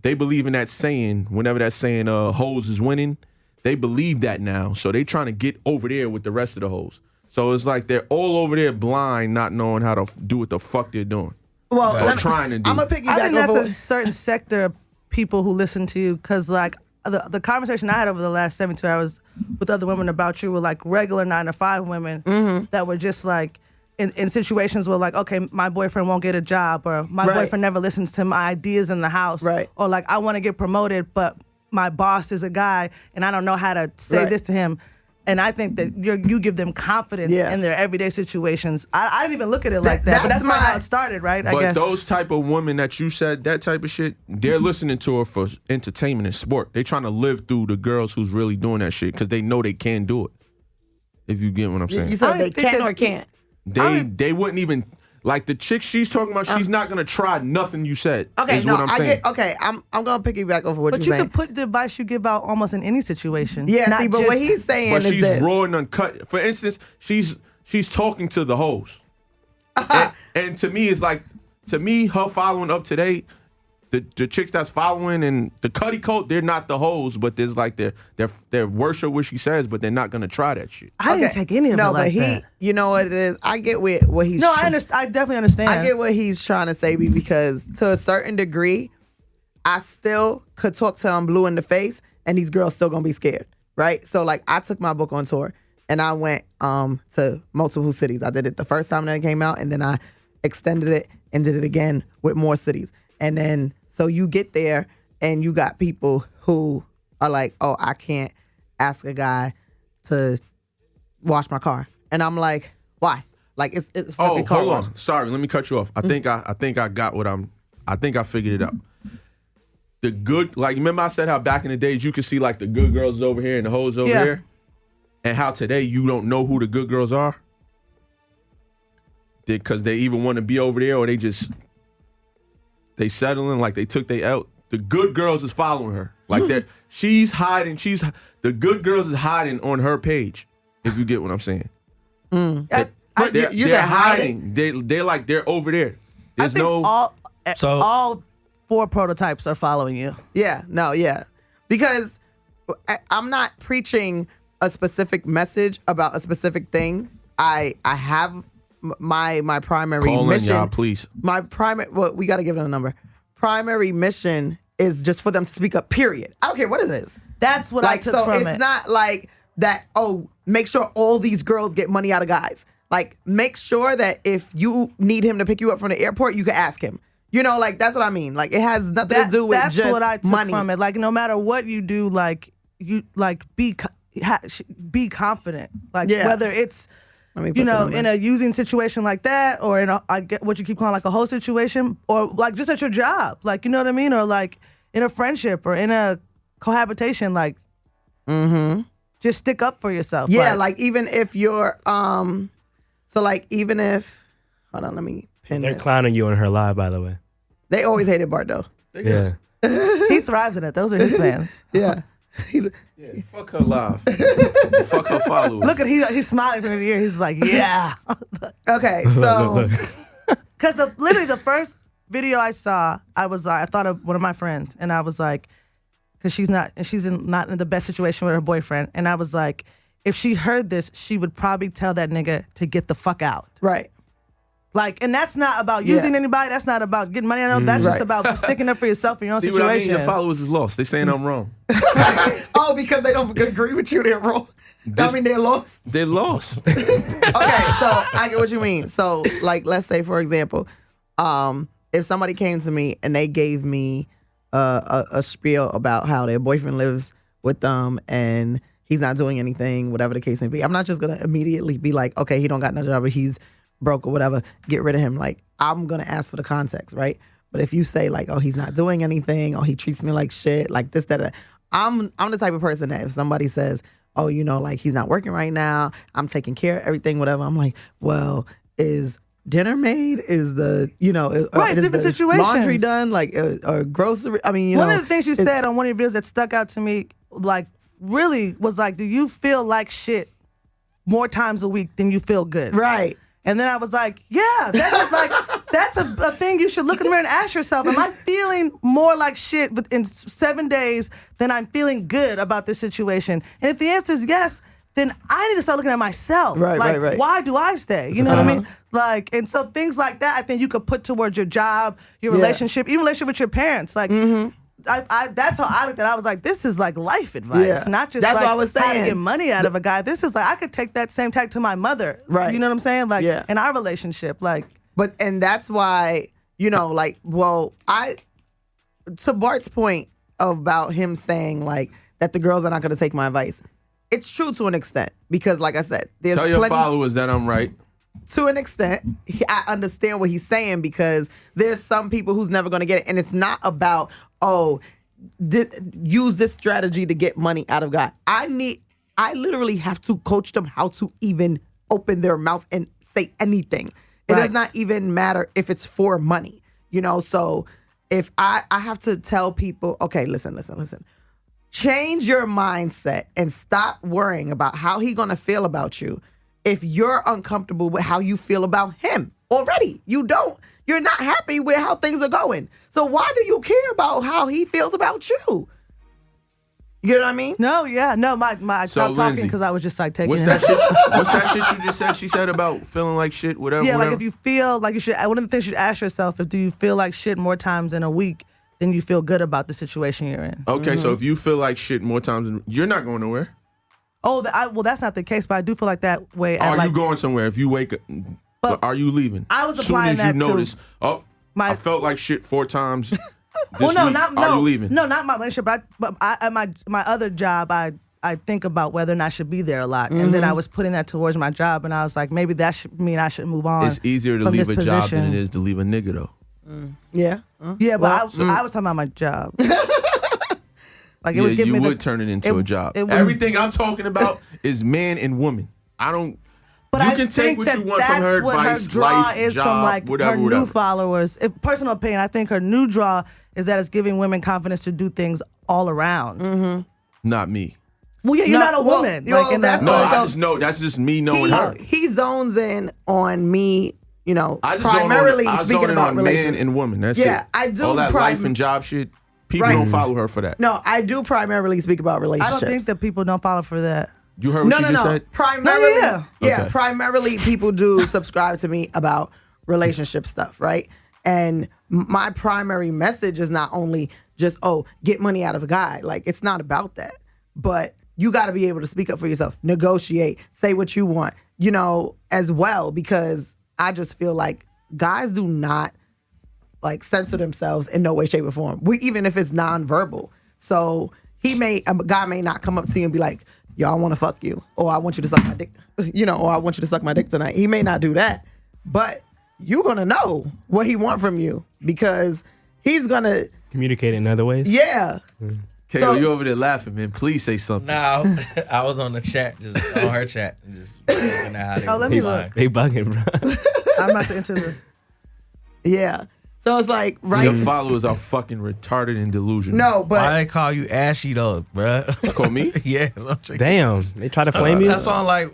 in that saying, whenever that saying hoes is winning, they believe that now. So they trying to get over there with the rest of the hoes. So it's like they're all over there blind, not knowing how to do what the fuck they're doing. Well, Or trying to do. I'm gonna piggyback I think that's over. a certain sector of people who listen to you, because like the conversation I had over the last 72 hours with other women about you were like regular 9-to-5 women that were just like in situations where like, okay, my boyfriend won't get a job, or my boyfriend never listens to my ideas in the house, or like I want to get promoted, but my boss is a guy and I don't know how to say this to him. And I think that you give them confidence in their everyday situations. I didn't even look at it like that, but that's how it started, right? I guess. But those type of women that you said, that type of shit, they're listening to her for entertainment and sport. They trying to live through the girls who's really doing that shit because they know they can do it. If you get what I'm saying. You said they can or can't. They wouldn't even, like the chick she's talking about, she's not gonna try nothing you said. Okay, is what I'm saying. I'm gonna piggyback over what But you're you saying. can put the advice you give out almost in any situation. Yeah, Not see, but just, what he's saying But is she's this. raw and uncut. For instance, she's talking to the hoes. and to me, it's like, her following up today, the chicks that's following and the Cutty cult, they're not the hoes, but there's like they're worship what she says, but they're not gonna try that shit. I didn't take any of it like that. You know what it is? I get what he's. No, I understand. I definitely understand. I get what he's trying to say, because to a certain degree, I still could talk to him blue in the face, and these girls still gonna be scared, right? So like, I took my book on tour, and I went to multiple cities. I did it the first time that it came out, and then I extended it and did it again with more cities. And then, so you get there and you got people who are like, oh, I can't ask a guy to wash my car. And I'm like, why? Like, it's fucking car hold wash. on. Sorry, let me cut you off. I think I got what I think I figured it out. The good, like, remember I said how back in the days you could see like the good girls over here and the hoes over here? And how today you don't know who the good girls are? Because they even want to be over there, or they settling, like they took they out. The good girls is following her. Like she's hiding. The good girls is hiding on her page. If you get what I'm saying. You They're said hiding. They're like they're over there. There's I think no. all 4 prototypes are following you. Yeah, no, yeah. Because I'm not preaching a specific message about a specific thing. I have my primary Call mission. in, y'all, please. My primary, well, we got to give them a number. Primary mission is just for them to speak up, period. I don't care what it is. That's what I took so from it's it. not like that, oh, make sure all these girls get money out of guys. Like, make sure that if you need him to pick you up from the airport, you can ask him. You know, like, that's what I mean. Like, it has nothing to do with that's just what I took money. from it. Like, no matter what you do, like, you like be confident. Like, whether it's in a using situation like that, or in I get what you keep calling like a whole situation, or like just at your job, like, you know what I mean, or like in a friendship or in a cohabitation, like, just stick up for yourself. Yeah, like even if you're so like even if hold on, let me pin They're this. clowning you on her live, by the way. They always hated Bart though. Yeah. He thrives in it. Those are his fans. Yeah. Yeah, fuck her live. Fuck her followers. Look at he's smiling from the ear. He's like, yeah. Okay, so Because literally the first video I saw, I thought of one of my friends, and I was like, because she's not in the best situation with her boyfriend, and I was like, if she heard this, she would probably tell that nigga to get the fuck out. right. Like, and that's not about using anybody. That's not about getting money. I know that's just about sticking up for yourself in your own See situation. what I mean? Your followers is lost. They saying I'm wrong. Oh, because they don't agree with you, they're wrong. I mean, they're lost. They're lost. Okay, so I get what you mean. So, like, let's say, for example, if somebody came to me and they gave me a spiel about how their boyfriend lives with them and he's not doing anything, whatever the case may be, I'm not just gonna immediately be like, okay, he don't got no job or he's broke or whatever, get rid of him. Like, I'm gonna ask for the context, right? But if you say like, oh, he's not doing anything, or he treats me like shit, like this, that, I'm the type of person that if somebody says, oh, you know, like he's not working right now, I'm taking care of everything, whatever, I'm like, well, is dinner made? Is the, you know, Right, is different the situations. laundry done? Like, or grocery? I mean, you know. One of the things you said on one of your videos that stuck out to me, like, really was like, do you feel like shit more times a week than you feel good? Right. And then I was like, yeah, that's like that's a thing you should look in the mirror and ask yourself, am I feeling more like shit in 7 days than I'm feeling good about this situation? And if the answer is yes, then I need to start looking at myself. Right, like, right. why do I stay? You know what I mean? Like, and so things like that, I think you could put towards your job, your relationship, even relationship with your parents. Like, that's how I looked at it. I was like, this is like life advice, not just That's like what I was how to saying. get money out of a guy. This is like, I could take that same tactic to my mother. Right. You know what I'm saying? Like, Yeah. in our relationship, like. And that's why, you know, like, well, to Bart's point about him saying like that the girls are not going to take my advice, it's true to an extent because, like I said, there's Tell your plenty. followers that I'm right. To an extent, I understand what he's saying because there's some people who's never going to get it. And it's not about, use this strategy to get money out of God. I literally have to coach them how to even open their mouth and say anything. It does not even matter if it's for money, you know? So if I have to tell people, okay, listen. Change your mindset and stop worrying about how he going to feel about you. If you're uncomfortable with how you feel about him already, you're not happy with how things are going. So why do you care about how he feels about you? You know what I mean? No, yeah. No, I stopped talking Lindsay, because I was just like taking What's it. that shit? What's that shit you just said? She said about feeling like shit, whatever. Yeah, whatever. like if you feel like you should, one of the things you should ask yourself is, do you feel like shit more times in a week than you feel good about the situation you're in? Okay, so if you feel like shit more times, you're not going nowhere. Oh, well, that's not the case, but I do feel like that way. Are you going somewhere? If you wake up, But are you leaving? I was Soon applying as that you to notice, I felt like shit 4 times. Well, no, Are you leaving? No, not my relationship. But at my other job, I think about whether or not I should be there a lot, and then I was putting that towards my job, and I was like, maybe that should mean I should move on. It's easier to from leave this a job position. than it is to leave a nigga, though. Yeah. Yeah, but I was talking about my job. Like it was giving you me would turn it into a job. it would- Everything I'm talking about is man and woman. I don't. But you I can take think what that you want that's from her what advice, her draw life, is job, from like whatever, her new whatever. followers. If personal opinion, I think her new draw is that it's giving women confidence to do things all around. Not me. Well, yeah, you're No, not a well, woman. yo, Like in that's that No, what- way. I just know that's just me knowing her. He zones in on me, you know, I just primarily zone speaking in about on man relationships. and woman. That's Yeah, it. I do All that life and job shit. People Right. don't follow her for that. No, I do primarily speak about I relationships. don't think that people don't follow for that. You heard what she just said? Primarily, No, yeah, Okay. primarily people do subscribe to me about relationship stuff, right? And my primary message is not only just, get money out of a guy. Like, it's not about that. But you got to be able to speak up for yourself, negotiate, say what you want, you know, as well, because I just feel like guys do not like censor themselves in no way, shape, or form. Even if it's nonverbal. So a guy may not come up to you and be like, yo, I want to fuck you, or I want you to suck my dick, you know, or I want you to suck my dick tonight. He may not do that, but you're gonna know what he want from you because he's gonna Communicate in other ways. yeah. Kayo, So- you over there laughing, man. Please say something. No, I was on the chat, just on her chat, and just looking at how they Oh, let me look. They bugging, bro. I'm about to enter the. Yeah. So it's like, right? Your followers are fucking retarded and delusional. No, Why but they call you Ashy though, bruh? Call me? Yes. I'm checking. Damn, they try to flame you. That's why I'm like,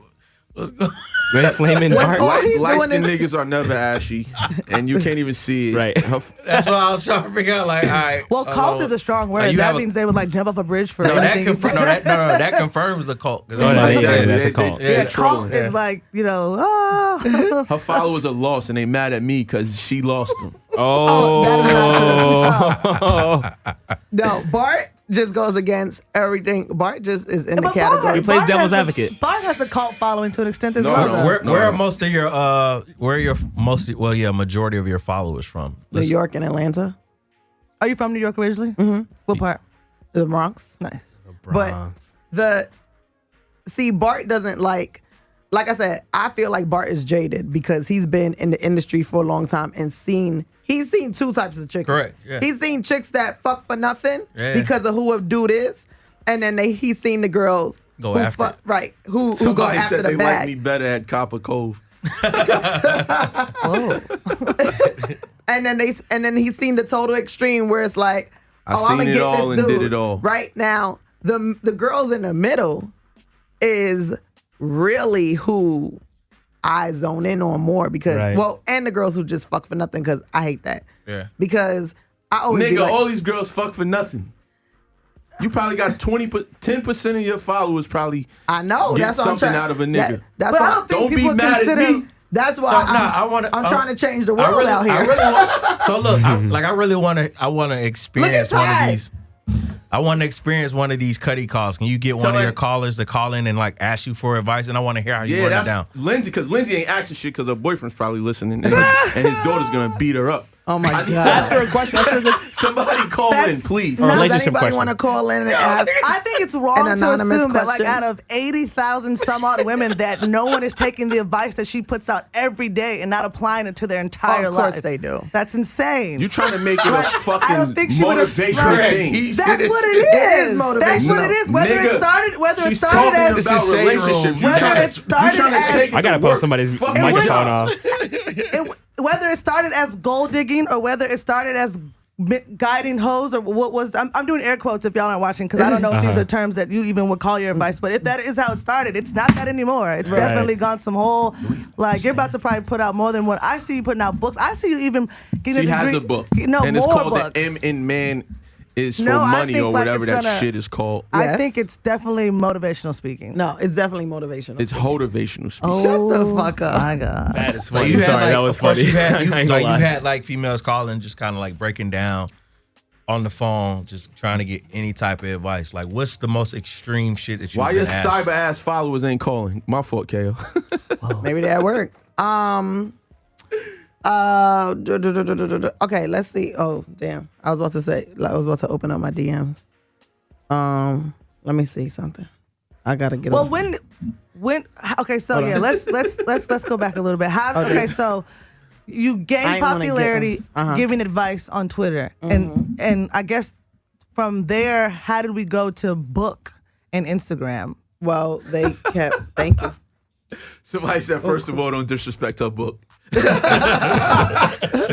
what's going They flaming Bart. all he's Light doing skinned is- niggas are never ashy, and you can't even see it. Right. That's why I was trying to figure out, like, all right. Well, cult is a strong word. you that have a- means they would like jump off a bridge for No, that anything. that confirms the cult. Oh, yeah, Exactly. that's a They- cult. they- yeah, they're cult trolling. is like, ah. Her followers are lost, and they mad at me because she lost them. Oh. no, Bart just goes against everything. Bart just is in the category. He plays devil's advocate. Bart has a cult following to an extent as No, well. no, though. no. Where are most of your majority of your followers from? New York and Atlanta, Are you from New York originally? Mm-hmm. What part? the Bronx. Nice. But Bart doesn't like I said, I feel like Bart is jaded because he's been in the industry for a long time and he's seen two types of chicks. Correct, yeah. He's seen chicks that fuck for nothing Yeah. because of who a dude is, and then he's seen the girls Go who after fuck, right, who go Somebody after said the they bag. like me better at Copper Cove. And then he's seen the total extreme where it's like, I I'm seen gonna it get all this and dude. did it all. Right now, the girls in the middle is really who I zone in on more because Right. and the girls who just fuck for nothing because I hate that. Yeah. Because I always be Nigga, like, all these girls fuck for nothing. You probably got 10% of your followers probably I know get that's what I'm something trying out of a nigga. that's But I why don't think Don't be people mad at consider. me. that's why So, I'm trying to change the world I really, out here. I really want, so look, I really want to experience one of Ty. these. I want to experience one of these Cutty calls. Can you get one of your callers to call in and like ask you for advice? And I want to hear how you Yeah, run it that's down. Lindsay, because Lindsay ain't asking shit because her boyfriend's probably listening and his daughter's going to beat her up. Oh my Ask god. her a question. Ask her a- Somebody call in, That's- please. Does relationship anybody question. want to call in and ask? I think it's wrong An to anonymous assume that, like, question. out of 80,000 some odd women, that no one is taking the advice that she puts out every day and not applying it to their entire Of course life. they do. That's insane. You trying to make it a Right. fucking I don't think she would've- motivational Right. thing. That's what it It is. is That's what it is. Whether Nigga, it started, whether it She's started talking as about shade relationships. room. Whether it started as- I gotta put somebody's microphone off. whether it started as gold digging or whether it started as guiding hoes or what was I'm doing air quotes if y'all aren't watching because I don't know if these are terms that you even would call your advice, but if that is how it started, it's not that anymore. It's Right. definitely gone some whole, like, you're about to probably put out more than one. I see you putting out books. I see you even getting She a has degree. a book. No, and it's more called books. the M in Man is for No, I money think, or like, whatever it's that gonna- shit is called. I Yes. think it's definitely motivational speaking. No, it's definitely motivational. It's motivational speech. Shut the fuck up. My God. That is So funny. you had, Sorry, like, that was of course funny. You had, I ain't gonna like, you lie. had like females calling, just kind of like breaking down on the phone, just trying to get any type of advice. Like, what's the most extreme shit that you've Why been your asked? cyber ass followers ain't calling? My fault, KO. Maybe they at work. Okay, let's see. Oh, damn. I was about to open up my DMs. Let me see something. I gotta get Well, off. when okay, so yeah, let's go back a little bit. Okay, so you I gain ain't wanna get popularity them. Uh-huh. giving advice on Twitter, and I guess from there, how did we go to book and Instagram? Well, they kept. Thank you. Somebody said, first of all, don't disrespect her book. See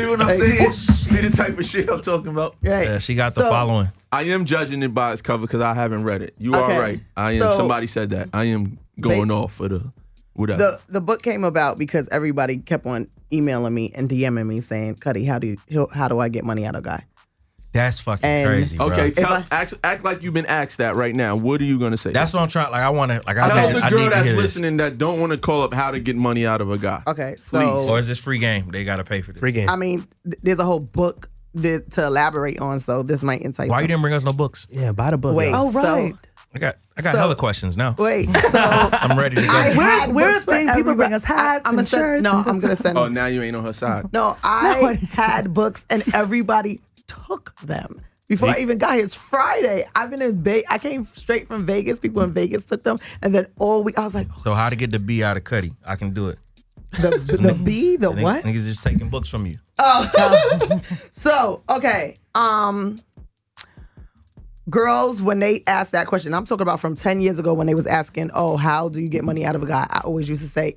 what I'm saying? See the type of shit I'm talking about? Right. Yeah, she got the So- following. I am judging it by its cover because I haven't read it. You Okay. are right. I am. So- Somebody said that. I am going off for the whatever. The book came about because everybody kept on emailing me and DMing me saying, "Cutty, how do I get money out of a guy?" That's fucking And- crazy, bro. Okay, I- act like you've been asked that right now. What are you gonna say? That's what I'm trying. Like, I want to. Like, Tell I the need girl to that's hear this. listening that don't want to call up how to get money out of a guy. Okay, so Please. Or is this free game? They got to pay for this. Free game. I mean, there's a whole book to elaborate on, so this might entice. Why you some. didn't bring us no books? Yeah, buy the book. Wait, Oh, right. I got So- hella questions now. Wait, so I'm ready to go. I had We're books for things people bring everybody. us hats I'm and gonna shirts. No, and I'm gonna send. Oh, now you ain't on her side. No, I had books and everybody took them. Before I even got here, it's Friday. I've been in I came straight from Vegas. People in Vegas took them, and then all week I was like, So how to get the B out of Cutty? I can do it. the B, the what? Niggas just taking books from you. So okay, girls when they ask that question, I'm talking about from 10 years ago when they was asking, "Oh, how do you get money out of a guy?" I always used to say,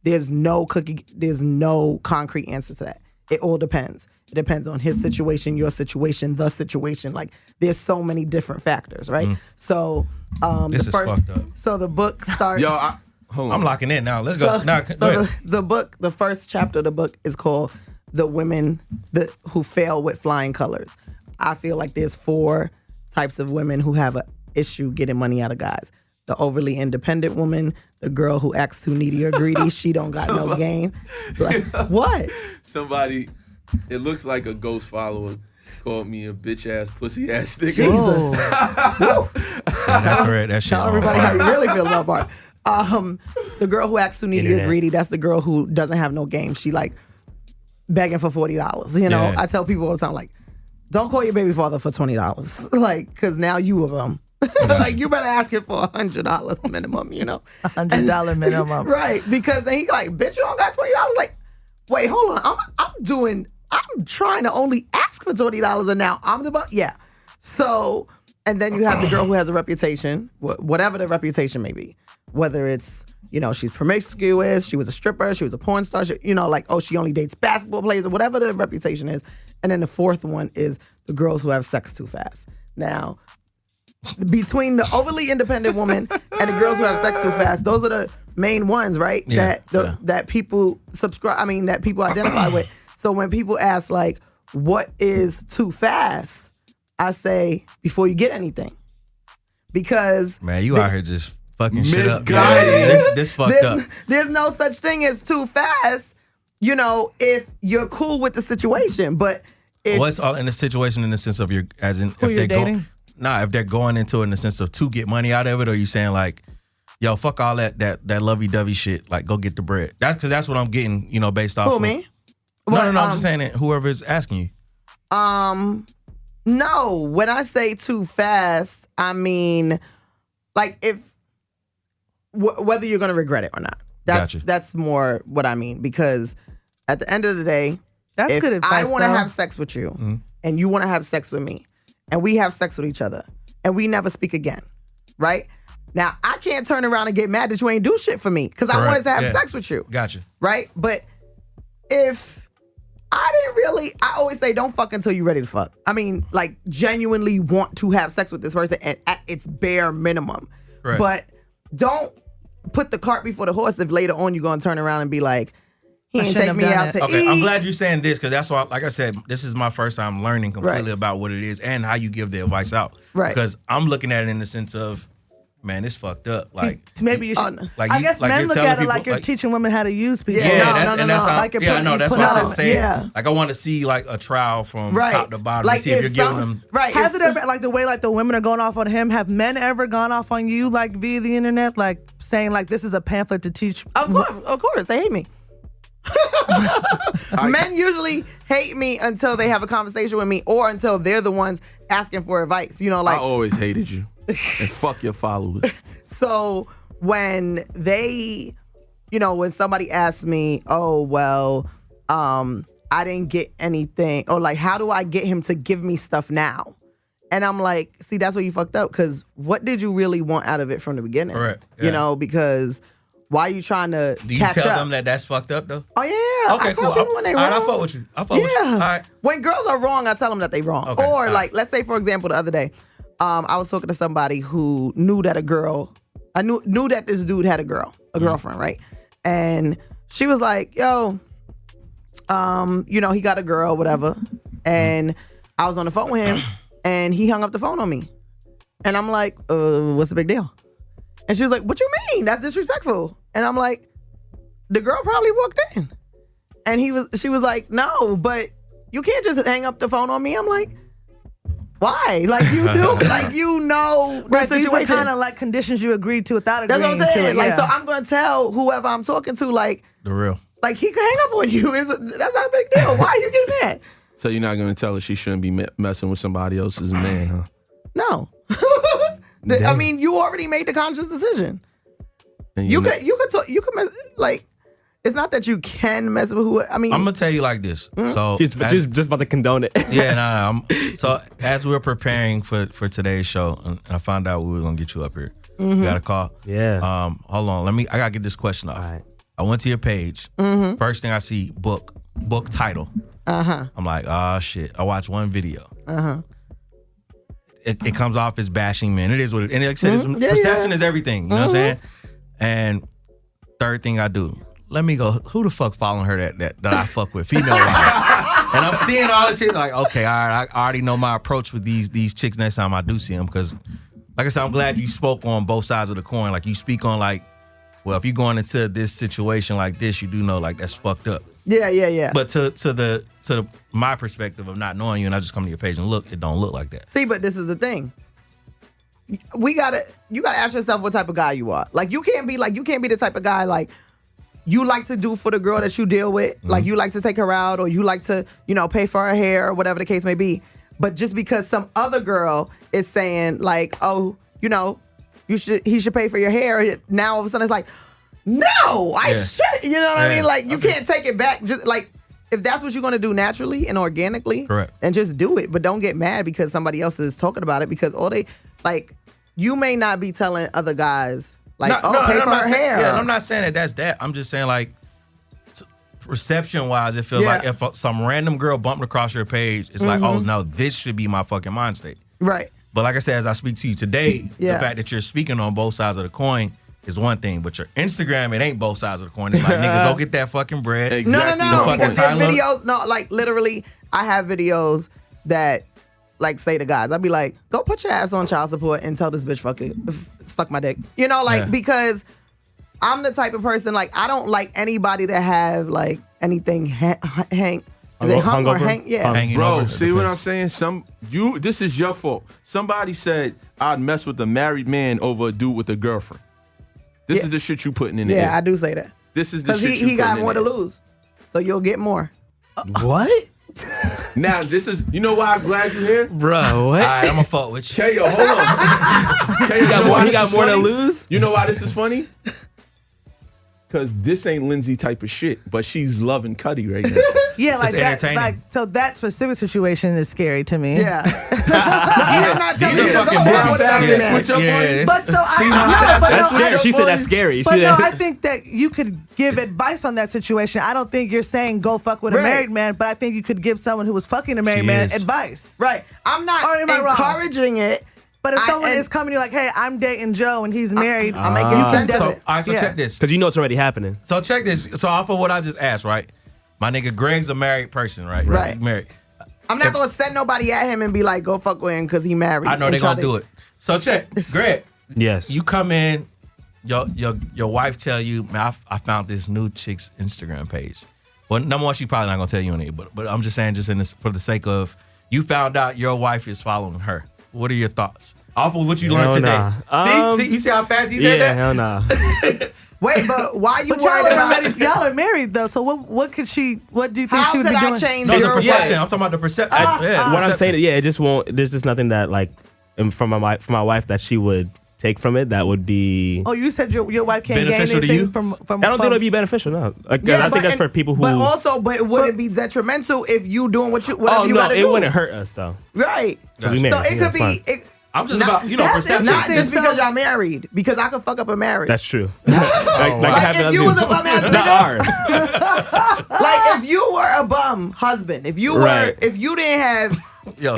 "There's no concrete answer to that. It all depends. It depends on his situation, your situation, the situation. Like there's so many different factors, right? So This is fucked up. So the book starts. Yo, hold on. I'm locking in now. Let's go. Now, go ahead. The first chapter of the book is called "The Women Who Fail with Flying Colors." I feel like there's 4 types of women who have an issue getting money out of guys. The overly independent woman, the girl who acts too needy or greedy. She don't got no game. Like, what? Somebody, it looks like a ghost follower called me a bitch ass pussy ass nigga. Jesus. That's correct. That shit. Tell everybody how you really feel about Bart. The girl who acts too needy or greedy, that's the girl who doesn't have no game. She like begging for $40. You know, Yeah. I tell people all the time, like, don't call your baby father for $20. Like, cause now you of them. Like you better ask him for $100 minimum, you know? $100 minimum. Right. Because then he like, bitch, you don't got $20. Like, wait, hold on. I'm trying to only ask for $20 and now I'm the yeah. So, and then you have the girl who has a reputation, whatever the reputation may be. Whether it's, you know, she's promiscuous, she was a stripper, she was a porn star, you know, like, oh, she only dates basketball players or whatever the reputation is. And then the 4th one is the girls who have sex too fast. Now, between the overly independent woman and the girls who have sex too fast, those are the main ones, right? Yeah, That people that people identify with. So when people ask like, what is too fast? I say, before you get anything. Because Man, you out here just fucking shit up. Misguided. This fucked up. There's no such thing as too fast, you know, if you're cool with the situation. But if What's all in the situation in the sense of your, as in Who if you're they go, dating? if they're going into it in the sense of to get money out of it, or you saying like, yo, fuck all that lovey-dovey shit, like go get the bread. That's because that's what I'm getting, you know, based off. who, of, me? No, What, I'm just saying that whoever is asking you. No, when I say too fast, I mean, like if whether you're gonna regret it or not. That's more what I mean, because at the end of the day, That's if good advice. I want to though. have sex with you and you want to have sex with me and we have sex with each other and we never speak again, right? Now, I can't turn around and get mad that you ain't do shit for me because I wanted to have sex with you, Gotcha. right? But if I always say don't fuck until you're ready to fuck. I mean, like genuinely want to have sex with this person at its bare minimum. Right. But don't put the cart before the horse if later on you're going to turn around and be like, he ain't take me out to Okay, eat. I'm glad you're saying this because that's why, like I said, this is my first time learning completely about what it is and how you give the advice out. Right. Because I'm looking at it in the sense of, man, it's fucked up. Like, maybe you should. like I you- guess like men you're look telling at it people, like you're like- teaching women how to use people. yeah, that's no, how. Like you're Yeah, putting- no, you that's put what out- I'm saying. yeah. Like I want to see like a trial from Right. top to bottom Like to see if you're if giving some- them. Right. Has if it ever, like the way like the women are going off on him? Have men ever gone off on you like via the internet, like saying like this is a pamphlet to teach? Of course, they hate me. Men usually hate me until they have a conversation with me or until they're the ones asking for advice. You know, I like always hated you. And fuck your followers. so when they, you know, when somebody asks me, oh well, I didn't get anything, or like, how do I get him to give me stuff now? And I'm like, see, that's where you fucked up, because what did you really want out of it from the beginning? Correct. You Yeah. know, because why are you trying to Do you catch tell up? them that that's fucked up though? Oh yeah, Okay, I tell cool. people when they All wrong. right, I fuck with you. I fuck with you. Yeah. All right. When girls are wrong, I tell them that they wrong. Okay, Or all like, right. let's say for example, the other day, I was talking to somebody who knew that I knew that this dude had a girlfriend, right? And she was like, yo, you know, he got a girl, whatever. And I was on the phone with him and he hung up the phone on me. And I'm like, what's the big deal? And she was like, what you mean? That's disrespectful. And I'm like, the girl probably walked in. And she was like, no, but you can't just hang up the phone on me. I'm like, why? Like you do, like you know the Right, these were situation. kind of like conditions you agreed to without That's agreeing what I'm saying. to it. Like, yeah. so I'm gonna tell whoever I'm talking to, like The real. he could hang up on you. That's not a big deal. Why are you getting mad? So you're not going to tell her she shouldn't be messing with somebody else's man, huh? No. I mean, you already made the conscious decision. And You could mess, like, it's not that you can mess with who. I mean, I'm gonna tell you like this. So She's just about to condone it. yeah, nah. So as we were preparing for today's show, and I found out we were gonna get you up here. You got a call. Yeah. Hold on. I gotta get this question off. All right. I went to your page. First thing I see, book title. I'm like, oh shit. I watched one video. It comes off as bashing men. It is what it is. And like I said, perception is everything. You know what I'm saying? And third thing I do, let me go, who the fuck following her that I fuck with, female wise? And I'm seeing all the chicks like, okay, all right, I already know my approach with these chicks next time I do see them. Because, like I said, I'm glad you spoke on both sides of the coin. Like, you speak on, like, well, if you're going into this situation like this, you do know, like, that's fucked up. Yeah. But to my perspective of not knowing you, and I just come to your page and look, it don't look like that. See, but this is the thing. You gotta ask yourself what type of guy you are. Like, you can't be the type of guy like you like to do for the girl that you deal with. Like, you like to take her out, or you like to, pay for her hair, or whatever the case may be. But just because some other girl is saying like, oh, he should pay for your hair, now all of a sudden it's like, no, I shouldn't. You know what I mean? Like, you can't take it back. Just like, if that's what you're gonna do naturally and organically, correct, and just do it. But don't get mad because somebody else is talking about it, because you may not be telling other guys like, pay for her hair. Yeah, I'm not saying that's that. I'm just saying, like, perception wise, it feels like if some random girl bumped across your page, it's like, oh no, this should be my fucking mind state. Right. But like I said, as I speak to you today, the fact that you're speaking on both sides of the coin is one thing, but your Instagram, it ain't both sides of the coin. It's like, nigga, go get that fucking bread. Exactly. No, because there's videos. No, like, literally, I have videos that, like, say to guys, I'd be like, go put your ass on child support and tell this bitch fucking suck my dick. Because I'm the type of person, like, I don't like anybody to have, like, anything hang. Is it hung or hang? Yeah. Bro, see what I'm saying? This is your fault. Somebody said I'd mess with a married man over a dude with a girlfriend. This is the shit you putting in there. Yeah, I do say that. This is the shit you putting in there. Because he got more to there. lose. So you'll get more. What? Now, this is, you know why I'm glad you're here? Bro, what? All right, I'm gonna fuck with you. Kayo, hold on. Kayo, he got more to lose? You know why this is funny? Because this ain't Lindsay type of shit, but she's loving Cutty right now. Yeah, like It's that. entertaining. Like, so that specific situation is scary to me. Yeah. I'm not telling you to go fucking with movies. Switch up on you. But so That's scary. She said that's scary. But no, I think that you could give advice on that situation. I don't think you're saying go fuck with a married man, but I think you could give someone who was fucking a married man advice. Right. I'm not Or am I wrong? encouraging it. But if someone is coming to you like, hey, I'm dating Joe and he's married, I'm making sense of it. All right, so check this. Because you know it's already happening. So check this. So off of what I just asked, right? My nigga Greg's a married person, right? Right. He married. I'm not going to send nobody at him and be like, go fuck with him because he married. I know they're going to do it. So check. Greg. Yes. You come in, your wife tell you, man, I found this new chick's Instagram page. Well, number one, she probably not going to tell you anything, but I'm just saying, just in this, for the sake of, you found out your wife is following her. What are your thoughts? Off of what you learned today. See, you see how fast he said that? Hell nah. Wait, but why you but worried about y'all are married though, so what do you think she would be doing? How could I change No, the your perception. wife? I'm talking about the perception. What I'm saying, it just won't. There's just nothing that like from my wife that she would take from it that would be. Oh, you said your wife can't gain beneficial to anything you? from. I don't think it'll be beneficial. No, like, I think that's for people who. But would it be detrimental if you doing whatever you gotta do? It wouldn't hurt us though. Right. We So married. it could be. I'm just about, perception. Not just because y'all married, because I could fuck up a marriage. That's true. Like if you was a bum ass nigga, not ours. like if you were a bum husband, if you were, if you didn't have,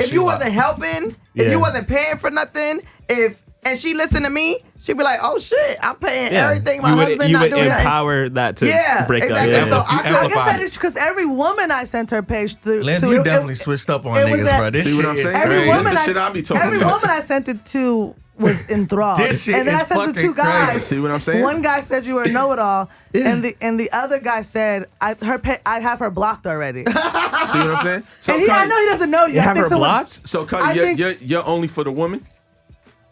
if you wasn't helping, if you wasn't paying for nothing, and she listened to me, she'd be like, oh shit, I'm paying everything my husband not doing. You would empower that to break exactly. up. So I guess that is because every woman I sent her page through. Lindsay, you definitely switched up on niggas, bro. This See shit what I'm saying? Every This woman, is the shit I be talking about. woman I sent it to was enthralled. This shit and then I is sent it to two fucking guys. crazy. See what I'm saying? One guy said you were a know-it-all, and the other guy said I have her blocked already. See what I'm saying? So And I know he doesn't know you. You I have think her someone's- blocked? So I Cutty, think- you're only for the woman?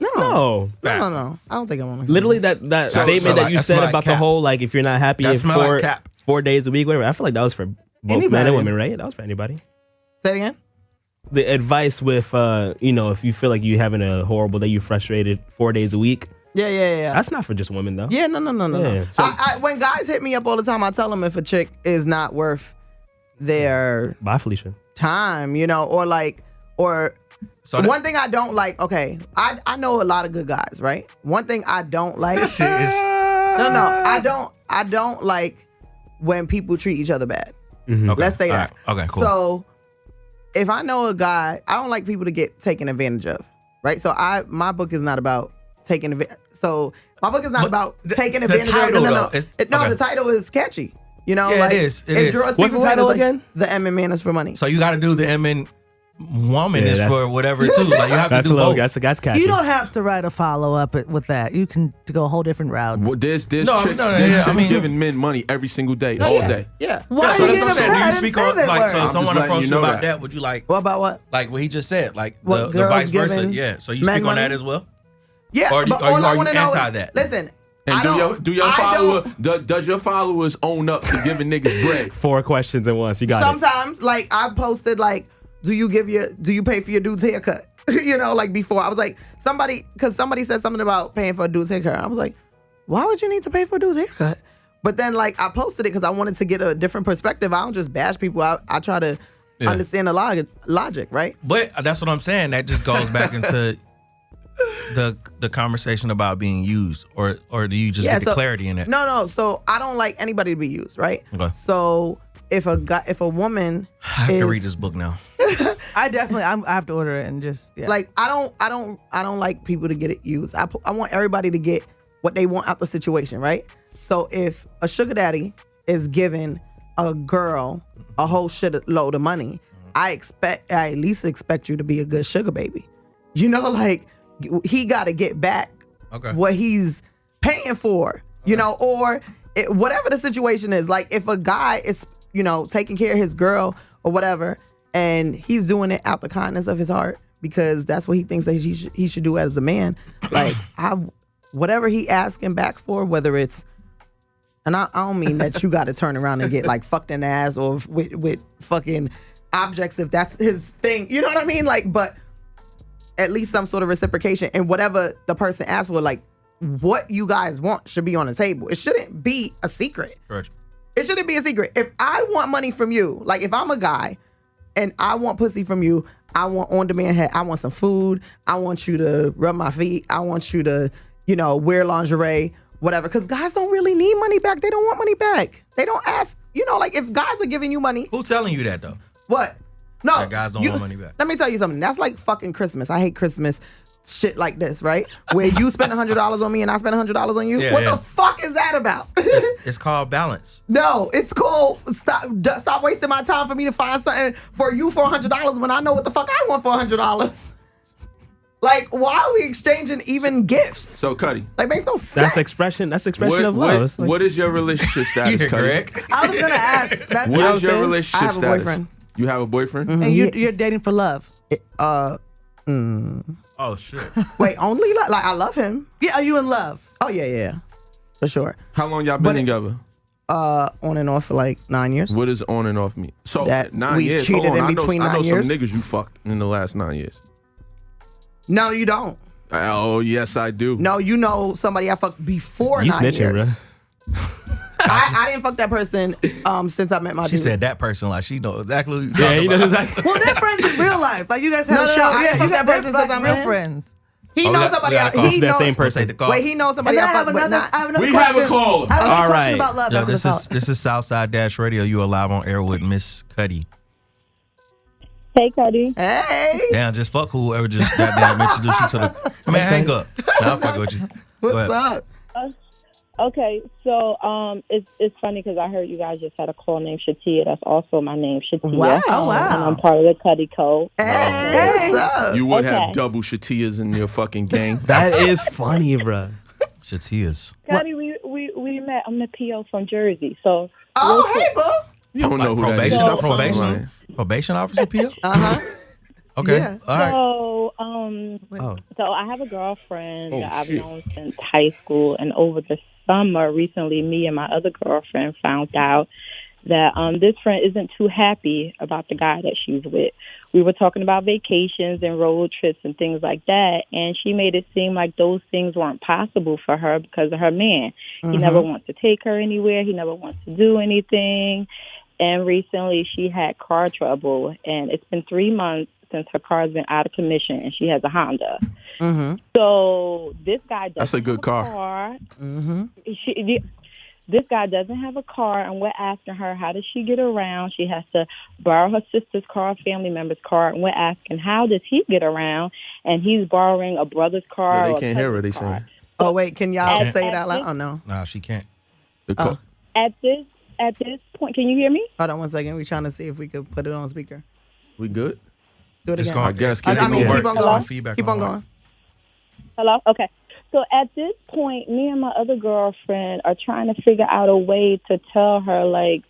No. No. I don't think I'm on. Literally that statement that you that's said like about the cap. whole like if you're not happy That in smell like cap. 4 days a week, whatever. I feel like that was for both men Anybody. and women, right? That was for anybody. Say it again. The advice with if you feel like you're having a horrible day, you're frustrated 4 days a week. Yeah. That's not for just women though. Yeah, no. Yeah. I when guys hit me up all the time, I tell them if a chick is not worth their Bye, Felicia. time, or So one thing I don't like. Okay, I know a lot of good guys, right? One thing I don't like. shit is. No, I don't like when people treat each other bad. Okay. Let's say All that. right. Okay, cool. So if I know a guy, I don't like people to get taken advantage of, right? So my book is not about taking advantage. So my book is not about taking advantage title, of. though, okay. The title is catchy. You know, Yeah, like it is. It it is. draws What's the people in. title It's like, again? The M and Man is for money. So you got to do the M and woman Yeah, is that's- for whatever too. Like you have to That's do a little. both. That's catchy. You don't have to write a follow up with that. You can go a whole different route. Well, there's No, chicks, no, there's yeah, I chicks mean- giving men money every single day, all day. Yeah. Why So are you that's what getting I'm upset? saying. Do I you didn't speak say on that like word. so? I'm If just someone letting approached you you know about that. that, would you like What about what? like what he just said, like What the girls vice versa? giving Yeah. So you men speak on money? that as well? Yeah. Or but are you all I want to know anti is, that? listen. And do your I follower does your followers own up to giving niggas bread? 4 questions at once. You got it. Sometimes, like I posted, like, do you pay for your dude's haircut? You know, like before I was like because somebody said something about paying for a dude's haircut. I was like, why would you need to pay for a dude's haircut? But then like I posted it because I wanted to get a different perspective. I don't just bash people. I try to understand the logic, right? But that's what I'm saying. That just goes back into the conversation about being used, or do you just get the clarity in it? No. So I don't like anybody to be used, right? Okay. So if a woman I can read this book now. I have to order it and just like I don't like people to get it used. I want everybody to get what they want out the situation, right? So if a sugar daddy is giving a girl a whole shit load of money, I at least expect you to be a good sugar baby. You know, like he got to get back what he's paying for. You know, or whatever the situation is. Like if a guy is taking care of his girl or whatever, and he's doing it out the kindness of his heart because that's what he thinks that he should do as a man. Like whatever he asking back for, whether it's, and I don't mean that you got to turn around and get like fucked in the ass or with fucking objects if that's his thing. You know what I mean? Like, but at least some sort of reciprocation, and whatever the person asks for, like what you guys want should be on the table. It shouldn't be a secret. Correct. It shouldn't be a secret. If I want money from you, like if I'm a guy and I want pussy from you, I want on-demand head. I want some food. I want you to rub my feet. I want you to, wear lingerie, whatever. Because guys don't really need money back. They don't want money back. They don't ask. Like if guys are giving you money. Who's telling you that though? What? No. That guys don't want money back. Let me tell you something. That's like fucking Christmas. I hate Christmas shit like this, right? Where you spend $100 on me and I spend $100 on you. Yeah, what the fuck is that about? It's called balance. No, it's cool. Stop wasting my time for me to find something for you for $100 when I know what the fuck I want for $100. Like, why are we exchanging even gifts? So, Cutty. Like, makes no sense. That's expression of love. What is your relationship status, Cutty? Greg? I was gonna ask that. What is your relationship I have a status? boyfriend. You have a boyfriend? And you're dating for love. Oh shit. Wait, only like I love him. Yeah, are you in love? Oh yeah, for sure. How long y'all been together? On and off for like 9 years. What does on and off mean? So That 9 we've years. cheated Hold on. in between I know 9 years. some niggas you fucked in the last 9 years. No, you don't. Oh yes, I do. No, you know somebody I fucked before You 9 snitching, years. bro. I didn't fuck that person since I met my She dude. said that person like she knows exactly. Who you Yeah, talking he about. knows exactly. Well, they're friends in real life. Like you guys have No, a no, show. no, I didn't you fuck got that person like since I met real him. friends. He Oh, knows we got- somebody. we got a He call. That knows. same Take person. the call. Wait, he knows somebody And I then I have fucked, but another. not. I have another We question. have a caller. I have another All question right. about love. Yo, after this the is this is Southside Dash Radio. You are live on air with Miss Cutty. Hey, Cutty. Hey, Damn, just fuck whoever just goddamn introduced you to the man. Hang up. Nah, I'm fucking with you. Go what's ahead. up? Okay, so it's funny because I heard you guys just had a call named Shatia. That's also my name, Shatia. Wow. Oh, wow. And I'm part of the Cutty Code. Hey, what's up? You would Okay. have double Shatias in your fucking gang. That is funny, bro. Shatias. Cutty, we met. I'm the PO from Jersey. So Oh, hey, boo. You don't know who that is. Probation, Stop fucking probation, lying. probation officer, PO. Okay, Yeah. all right. So I have a girlfriend Oh, that I've shit. known since high school, and over the summer, recently, me and my other girlfriend found out that this friend isn't too happy about the guy that she's with. We were talking about vacations and road trips and things like that, and she made it seem like those things weren't possible for her because of her man. He never wants to take her anywhere. He never wants to do anything. And recently, she had car trouble, and it's been 3 months since her car's been out of commission, and she has a Honda. So this guy does That's a good car. She, This guy doesn't have a car, and we're asking her, how does she get around? She has to borrow her sister's car, a family member's car, and we're asking, how does he get around? And he's borrowing a brother's car. No, they or a can't hear what they cousin's car. saying. Oh, wait, can y'all At- say it at out loud? this- Oh, no. Nah, she can't. At this point, can you hear me? Hold on one second. We're trying to see if we could put it on speaker. We good? Do it It's again. gonna- I guess. I Keep mean, going. keep on It's going. gonna feedback Keep on on what? going. Hello? Okay. So at this point, me and my other girlfriend are trying to figure out a way to tell her, like,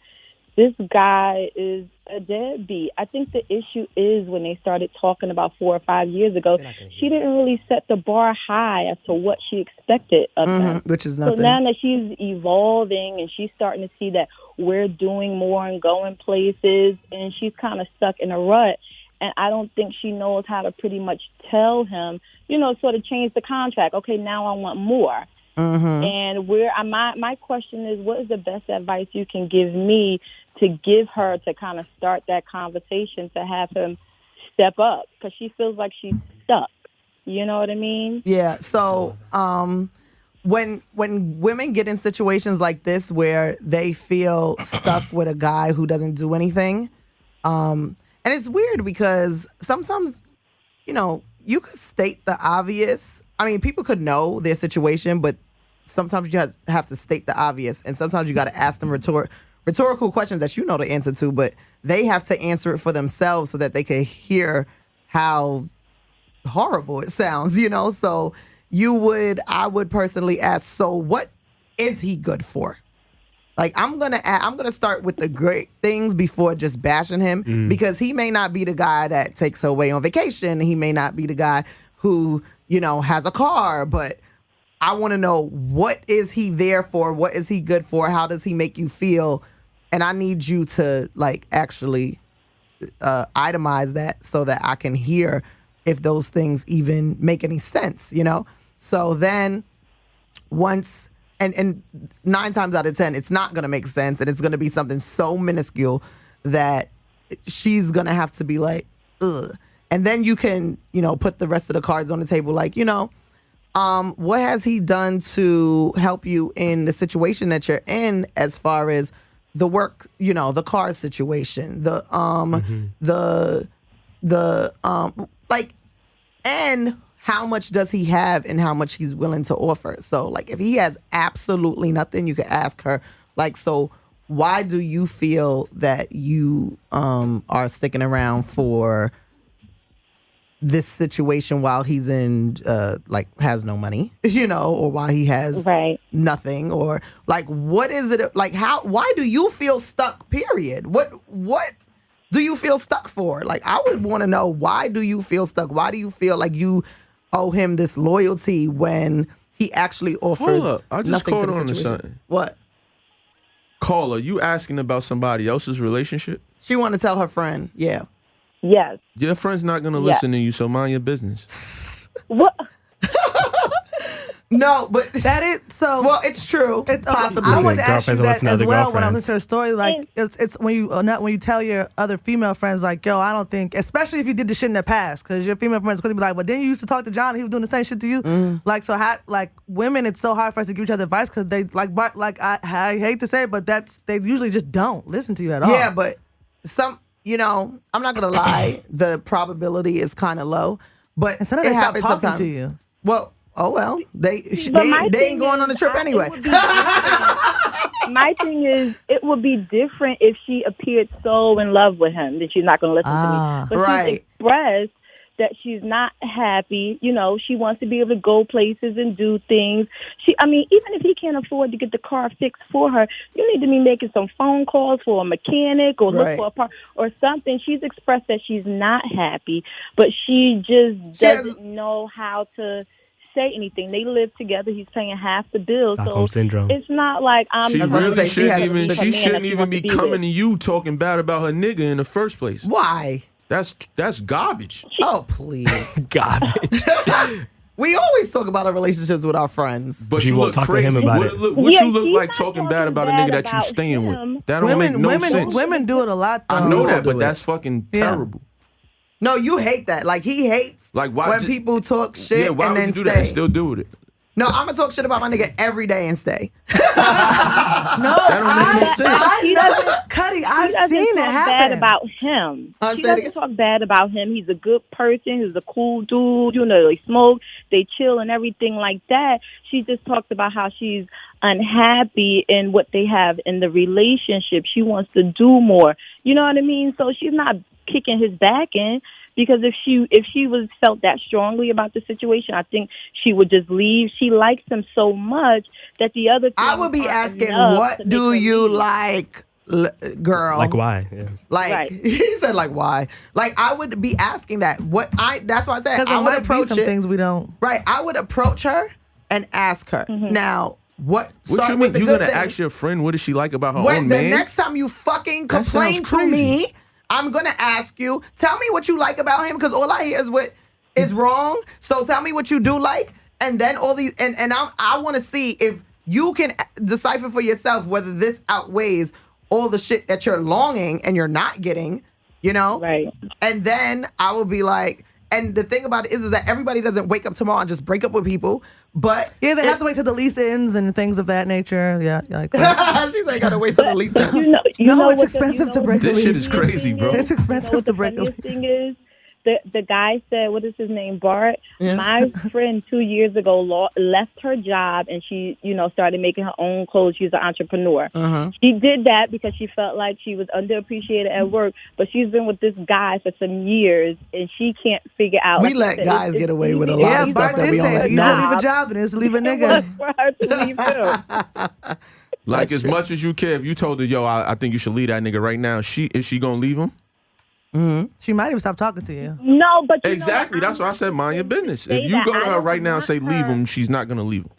this guy is a deadbeat. I think the issue is when they started talking about 4 or 5 years ago, she didn't really set the bar high as to what she expected of him. Which is So nothing. now that she's evolving and she's starting to see that we're doing more and going places, and she's kind of stuck in a rut, and I don't think she knows how to pretty much tell him, you know, sort of change the contract. Okay, now I want more. And my question is, what is the best advice you can give me to give her to kind of start that conversation to have him step up? Because she feels like she's stuck. You know what I mean? Yeah. So when women get in situations like this where they feel stuck with a guy who doesn't do anything, and it's weird because sometimes, you know, you could state the obvious. I mean, people could know their situation, but sometimes you have to state the obvious, and sometimes you got to ask them rhetorical questions that you know the answer to, but they have to answer it for themselves so that they can hear how horrible it sounds, you know? So I would personally ask, so what is he good for? Like, I'm gonna start with the great things before just bashing him, because he may not be the guy that takes her away on vacation. He may not be the guy who, you know, has a car, but I want to know, what is he there for? What is he good for? How does he make you feel? And I need you to, like, actually itemize that so that I can hear if those things even make any sense, you know? So then once, and 9 times out of 10, it's not going to make sense, and it's going to be something so minuscule that she's going to have to be like, ugh. And then you can, you know, put the rest of the cards on the table, like, you know, what has he done to help you in the situation that you're in, as far as the work, you know, the car situation, like, and how much does he have and how much he's willing to offer. So, like, if he has absolutely nothing, you could ask her, like, so why do you feel that you are sticking around for this situation while he's in like has no money, you know, or while he has nothing, or like, what is it, like, why do you feel stuck, period? What do you feel stuck for? Like, I would want to know, why do you feel stuck? Why do you feel like you owe him this loyalty when he actually offers Hold up, I just nothing called to the on to situation? something. What? Caller, you asking about somebody else's relationship? She want to tell her friend, yeah. Yes. Your friend's not gonna listen to you, so mind your business. What? No, but that is so. Well, it's true. Possibly. I wanted to ask you that as well when I was listening to her story. Like, it's when you tell your other female friends, like, yo, I don't think, especially if you did the shit in the past, because your female friends could be like, but then you used to talk to John, and he was doing the same shit to you. Like, so how, like, women, it's so hard for us to give each other advice because they like I hate to say it, but they usually just don't listen to you at all. Yeah, but you know, I'm not gonna lie, the probability is kind of low, but and sometimes it they stop happens talking sometimes. to you. Well, oh well, they my ain't thing going on the trip anyway. My thing is, it would be different if she appeared so in love with him that she's not going to listen to me. But she's expressed that she's not happy. You know, she wants to be able to go places and do things. Even if he can't afford to get the car fixed for her, you need to be making some phone calls for a mechanic or look for a part or something. She's expressed that she's not happy, but she just doesn't know how to say anything. They live together. He's paying half the bill. Stockholm syndrome. It's not like I'm. She really shouldn't even be coming to with. you talking bad about her nigga in the first place. Why? That's garbage. Oh, please. Garbage. We always talk about our relationships with our friends. But you look crazy. What you look like talking bad about a nigga that you staying with? That don't make no sense. Women do it a lot, though. I know that, but that's fucking terrible. No, you hate that. Like, he hates when people talk shit why and would then you do that and still do it? No, I'm gonna talk shit about my nigga every day and stay. That don't make no sense. She doesn't, Cutty, I've she doesn't seen it talk happen. bad about him. Say She it doesn't again. talk bad about him. He's a good person. He's a cool dude. You know, they smoke, they chill, and everything like that. She just talks about how she's unhappy in what they have in the relationship. She wants to do more. You know what I mean? So she's not kicking his back in. Because if she was felt that strongly about the situation, I think she would just leave. She likes him so much that the other things I would be aren't asking, enough what to do make her you leave. like, girl? Like why? Yeah. Like Right. he said, like why? Like I would be asking that. That's why I said Because I there would might be approach some it. things we don't. Right, I would approach her and ask her. Now, What start you with mean? the You good gonna things. ask your friend what does she like about her When own the man? next time you fucking That complain sounds to me, crazy. I'm gonna ask you, tell me what you like about him, because all I hear is what is wrong. So tell me what you do like, and then all these, and I want to see if you can decipher for yourself whether this outweighs all the shit that you're longing and you're not getting, you know? Right. And then I will be like, and the thing about it is that everybody doesn't wake up tomorrow and just break up with people, but Yeah, they have to wait till the lease ends and things of that nature. Yeah, like she's like, gotta wait till the lease. You know, no, it's what expensive to the break a This lease. shit is crazy, bro. It's expensive what to the break a funniest lease. thing is? The guy said, what is his name, Bart? Yeah. My friend 2 years ago left her job and she, started making her own clothes. She's an entrepreneur. She did that because she felt like she was underappreciated at work, but she's been with this guy for some years and she can't figure out. We like let I said, guys it's get away easy with a to lot Yeah, of leave stuff Bart that did we say don't let you know. don't leave a job and just leave a It was nigga. for her to leave him. Like as much as you care, if you told her, yo, I think you should leave that nigga right now, is she gonna leave him? She might even stop talking to you. No, but Exactly. That's why I said mind your business. say If you that go to I her don't right now and say want leave her- him, she's not gonna leave him.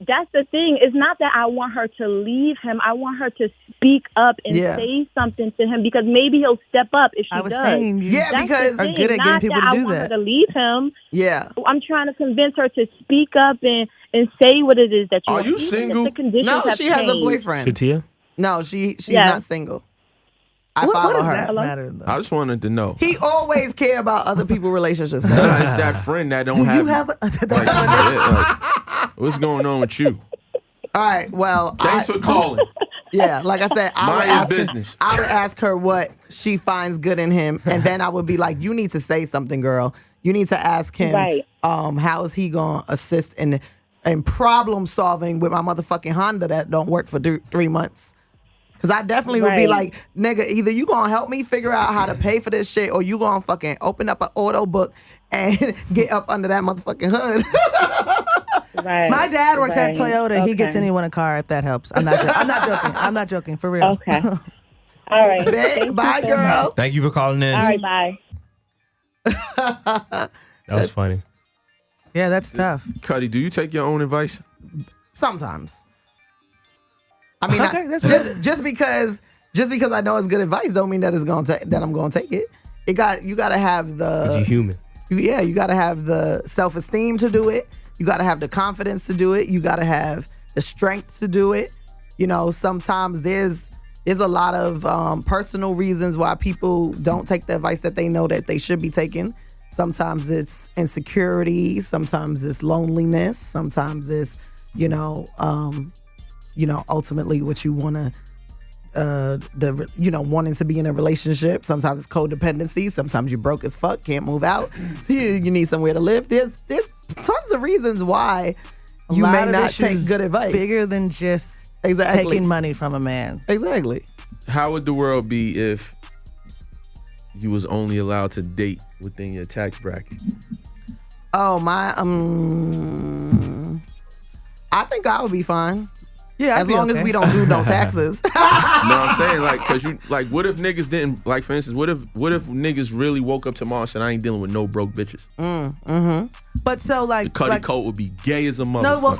That's the thing. It's not that I want her to leave him. I want her to speak up and Yeah. say something to him because maybe he'll step up if she I was does. saying you Yeah, That's because- the are thing. good at getting Not people that to do I want that. her to leave him. Yeah. I'm trying to convince her to speak up and say what it is that you Are want. you Even if single? the conditions No, have she has a changed. boyfriend. Shatia? No, she's Yeah. not single. I What follow does her. that matter though? I just wanted to know. He always care about other people's relationships. Nah, it's that friend that don't Do have. you have a like, yeah, like, what's going on with you? All right, well, Thanks for calling. yeah, like I said, I would Mind your ask business. I would ask her what she finds good in him, and then I would be like, "You need to say something, girl. You need to ask him, Right. How is he gonna assist in problem solving with my motherfucking Honda that don't work for 3 months?" Because I definitely would be Right. like, nigga, either you gonna help me figure out how to pay for this shit, or you gonna fucking open up an auto book and get up under that motherfucking hood. Right. My dad works at Right. Toyota. He gets Okay. anyone a car if that helps. I'm not joking. I'm not joking for real. Okay. All right. Babe, Thank you bye, so girl. much. Thank you for calling in. All right. Bye. That was funny. Yeah, that's tough. Cuddy, do you take your own advice? Sometimes. I mean, Okay, that's just because I know it's good advice don't mean that that I'm gonna take it. You gotta have But you human. you gotta have the self-esteem to do it. You gotta have the confidence to do it. You gotta have the strength to do it. You know, sometimes there's a lot of personal reasons why people don't take the advice that they know that they should be taking. Sometimes it's insecurity. Sometimes it's loneliness. Sometimes it's, ultimately what you want to, wanting to be in a relationship. Sometimes it's codependency. Sometimes you're broke as fuck, can't move out. So you need somewhere to live. There's tons of reasons why A you lot may of not take issues good advice. Bigger than just Exactly. taking money from a man. Exactly. How would the world be if you was only allowed to date within your tax bracket? Oh my, I think I would be fine. Yeah, I'd as be long okay. as we don't do no taxes. No, I'm saying cause you what if niggas didn't for instance, what if niggas really woke up tomorrow and said I ain't dealing with no broke bitches? But so The Cutty coat would be gay as a motherfucker. No, well,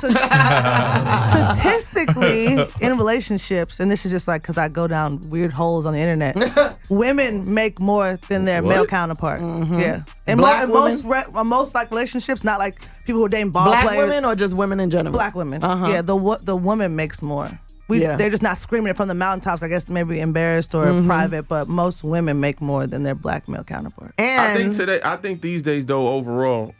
statistically, in relationships, and this is just because I go down weird holes on the internet, women make more than their What? male counterpart. Yeah, and Black most relationships, not like people who are dating ball Black players. women or just women in general? Black women. Uh-huh. Yeah, the woman makes more. Yeah. They're just not screaming it from the mountaintops. I guess maybe embarrassed or private, but most women make more than their black male counterpart. And I think these days though, overall,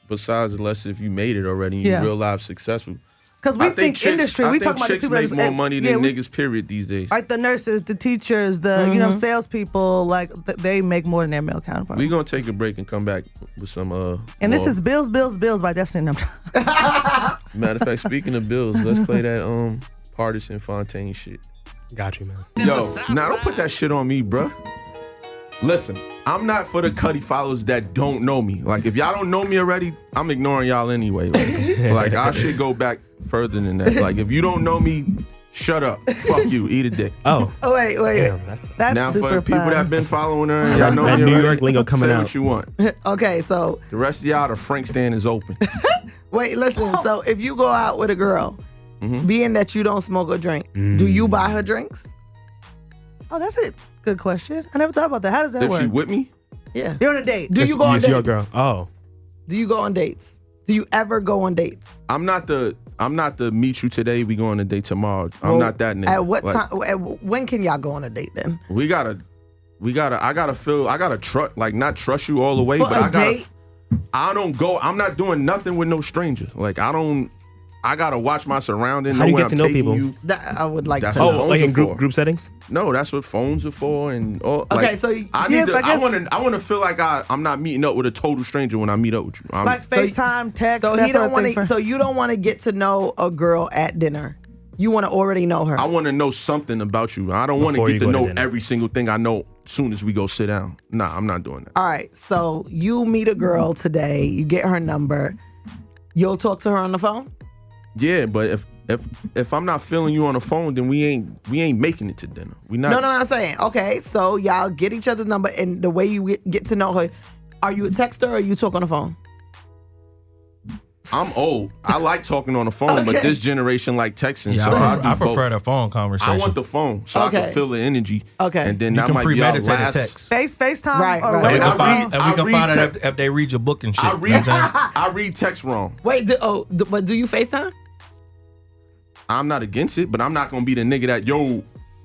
besides unless if you made it already and Yeah. you're real life successful. Because we I think chicks, industry, I we think talk about the chicks people make more money than niggas, period, these days. Like the nurses, the teachers, the salespeople, like they make more than their male counterparts. We're gonna take a break and come back with some And this more. is Bills, Bills, Bills by Destiny. Matter of fact, speaking of bills, let's play that Partisan Fontaine shit. Got you, man. Yo, now don't put that shit on me, bruh. Listen, I'm not for the Cutty followers that don't know me. Like, if y'all don't know me already, I'm ignoring y'all anyway. Like I should go back further than that. Like, if you don't know me, shut up. Fuck you. Eat a dick. Oh, wait. Damn, That's now, for super the people fun. that have been following her, and y'all know that me New already, York lingo coming say out. what you want. Okay, so The rest of y'all, the Frank stand is open. wait, listen. So if you go out with a girl, being that you don't smoke or drink, do you buy her drinks? Oh, that's a good question. I never thought about that. How does that If work? she with me, Yeah. You're on a date. Do you go on Yes, your dates? girl. Oh. Do you go on dates? Do you ever go on dates? I'm not the meet you today, we go on a date tomorrow. I'm Well, not that nigga. At what Like, time? When can y'all go on a date then? I gotta trust, like not trust you all the way, For but a I gotta. date? I'm not doing nothing with no strangers. Like I gotta watch my surroundings. How do you where get I'm to know taking people? You. That I would like That's to what know. phones Like in are for. group settings? No, that's what phones are for. And Okay, like, so I yeah, need to. but I guess- I want to feel like I'm not meeting up with a total stranger when I meet up with you. Like FaceTime, text. So that he sort don't of want thing to. for- So you don't want to get to know a girl at dinner. You want to already know her. I want to know something about you. I don't want to Before get you to go to know dinner. every single thing I know as soon as we go sit down. Nah, I'm not doing that. All right. So you meet a girl today. You get her number. You'll talk to her on the phone. Yeah, but if I'm not feeling you on the phone, then we ain't making it to dinner. We not. No, I'm saying. Okay, so y'all get each other's number, and the way you get to know her, are you a texter or you talk on the phone? I'm old. I like talking on the phone, but Okay. this generation like texting. Yeah, so I I prefer both. the phone conversation. I want the phone so I Okay. can feel the energy. Okay. And then You that can might be our premeditate a last. text. FaceTime Right, or right. And we regular can I find, phone. and we can find read out if they read your book and shit. I You know what I'm saying? I read text wrong. Wait. But do you FaceTime? I'm not against it, but I'm not gonna be the nigga that